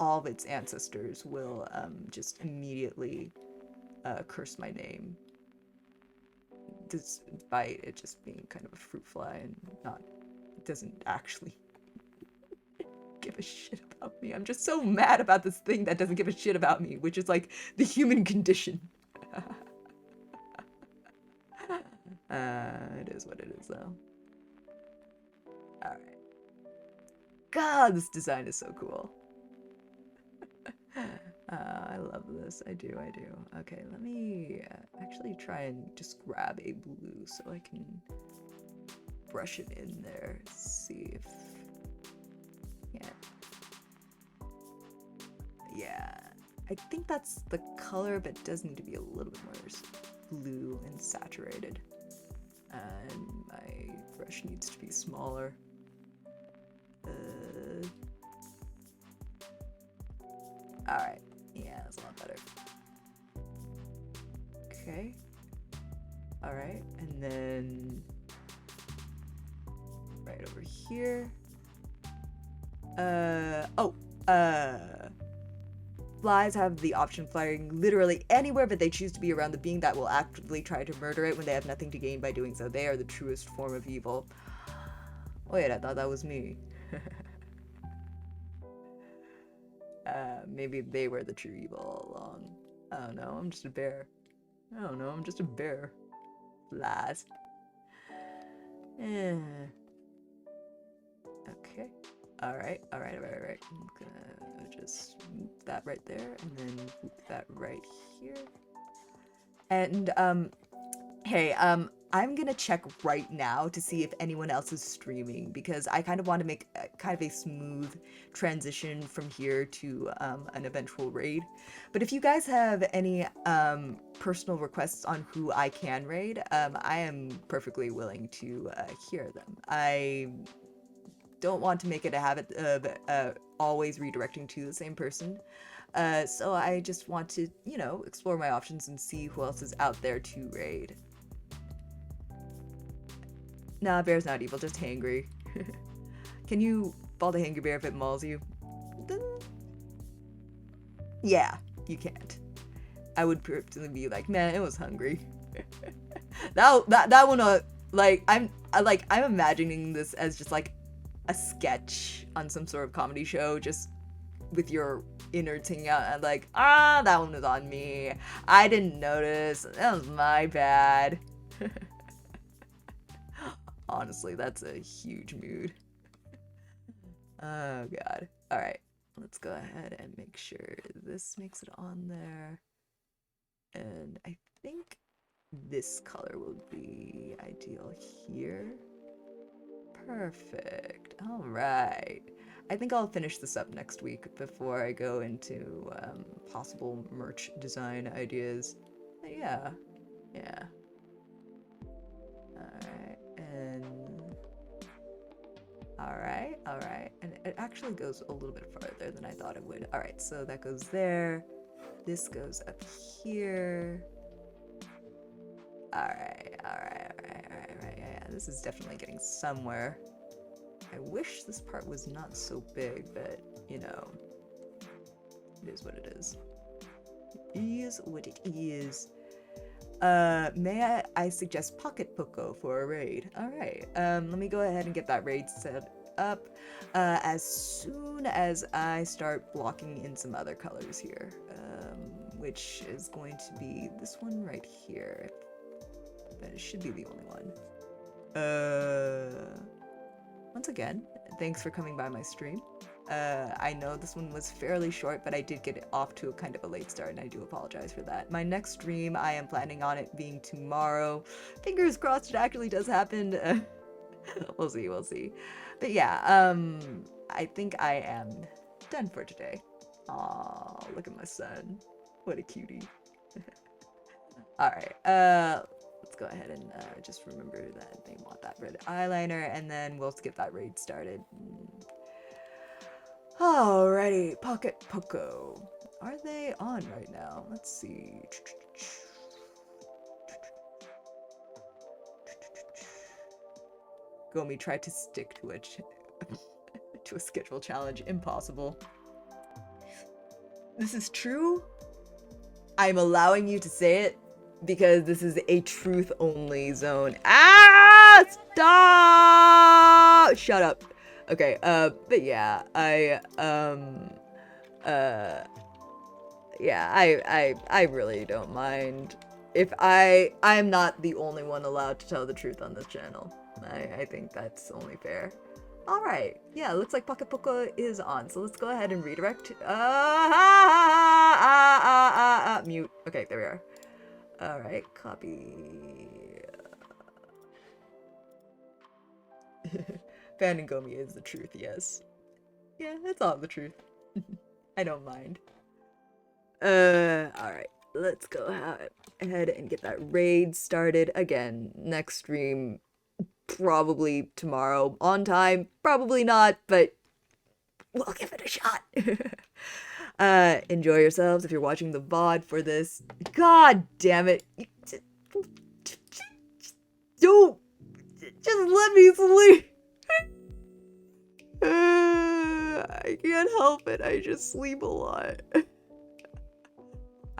of its ancestors will just immediately curse my name, despite it just being kind of a fruit fly and not, it doesn't actually give a shit about me. I'm just so mad about this thing that doesn't give a shit about me, which is like the human condition. It is what it is, though. Alright. God, this design is so cool. I love this. I do. Okay, let me actually try and just grab a blue so I can brush it in there. See if... Yeah, I think that's the color, but it does need to be a little bit more blue and saturated. And my brush needs to be smaller. Alright, yeah, that's a lot better. Okay. Alright, and then right over here. Flies have the option of flying literally anywhere, but they choose to be around the being that will actively try to murder it when they have nothing to gain by doing so. They are the truest form of evil. Wait, I thought that was me. Maybe they were the true evil all along. I don't know, I'm just a bear. I don't know, I'm just a bear. Flies. Eh. Okay. Alright. I'm gonna just move that right there and then move that right here. And, hey, I'm gonna check right now to see if anyone else is streaming because I kind of want to make kind of a smooth transition from here to an eventual raid. But if you guys have any personal requests on who I can raid, I am perfectly willing to hear them. I don't want to make it a habit of always redirecting to the same person. So I just want to, explore my options and see who else is out there to raid. Nah, bear's not evil, just hangry. Can you fall the hangry bear if it mauls you? Yeah, you can't. I would personally be like, man, it was hungry. that one, I'm imagining this as just like a sketch on some sort of comedy show, just with your innards hanging out and like, that one was on me. I didn't notice. That was my bad. Honestly, that's a huge mood. Oh god. Alright, let's go ahead and make sure this makes it on there. And I think this color will be ideal here. Perfect. Alright. I think I'll finish this up next week before I go into possible merch design ideas. But yeah. Alright, and... Alright. And it actually goes a little bit farther than I thought it would. Alright, so that goes there. This goes up here. Alright. Yeah, this is definitely getting somewhere. I wish this part was not so big, but, it is what it is. It is what it is. May I suggest Pocket Poco for a raid? Alright, let me go ahead and get that raid set up, as soon as I start blocking in some other colors here, which is going to be this one right here, but it should be the only one. Once again, thanks for coming by my stream. I know this one was fairly short, but I did get it off to a kind of a late start, and I do apologize for that. My next stream, I am planning on it being tomorrow. Fingers crossed it actually does happen. We'll see. But yeah, I think I am done for today. Aw, look at my son. What a cutie. Alright, let's go ahead and just remember that they want that red eyeliner, and then we'll get that raid started. Alrighty, Pocket Poco. Are they on right now? Let's see. Gomi tried to stick to it. To a schedule challenge. Impossible. This is true. I'm allowing you to say it because this is a truth-only zone. Stop! Shut up. Okay, but yeah, I really don't mind if I'm not the only one allowed to tell the truth on this channel. I think that's only fair. Alright, yeah, looks like Pocket Poco is on, so let's go ahead and redirect. Mute. Okay, there we are. Alright, copy. Fan and Gomiya is the truth, yes. Yeah, it's all the truth. I don't mind. Alright, let's go ahead and get that raid started. Again, next stream, probably tomorrow. On time, probably not, but we'll give it a shot. Enjoy yourselves if you're watching the VOD for this. God damn it. Don't. Just let me sleep. I can't help it. I just sleep a lot.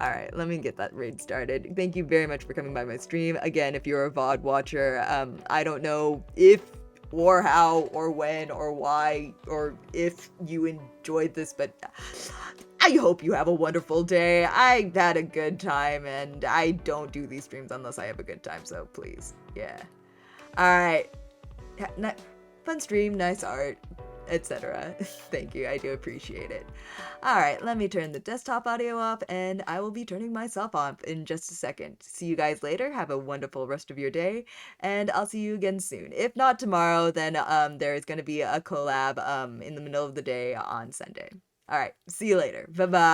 Alright, let me get that raid started. Thank you very much for coming by my stream. Again, if you're a VOD watcher, I don't know if or how or when or why or if you enjoyed this, but I hope you have a wonderful day. I had a good time, and I don't do these streams unless I have a good time, so please, yeah. Alright, Fun stream, nice art, etc. Thank you, I do appreciate it. Alright, let me turn the desktop audio off, and I will be turning myself off in just a second. See you guys later, have a wonderful rest of your day, and I'll see you again soon. If not tomorrow, then there is going to be a collab in the middle of the day on Sunday. Alright, see you later. Bye-bye!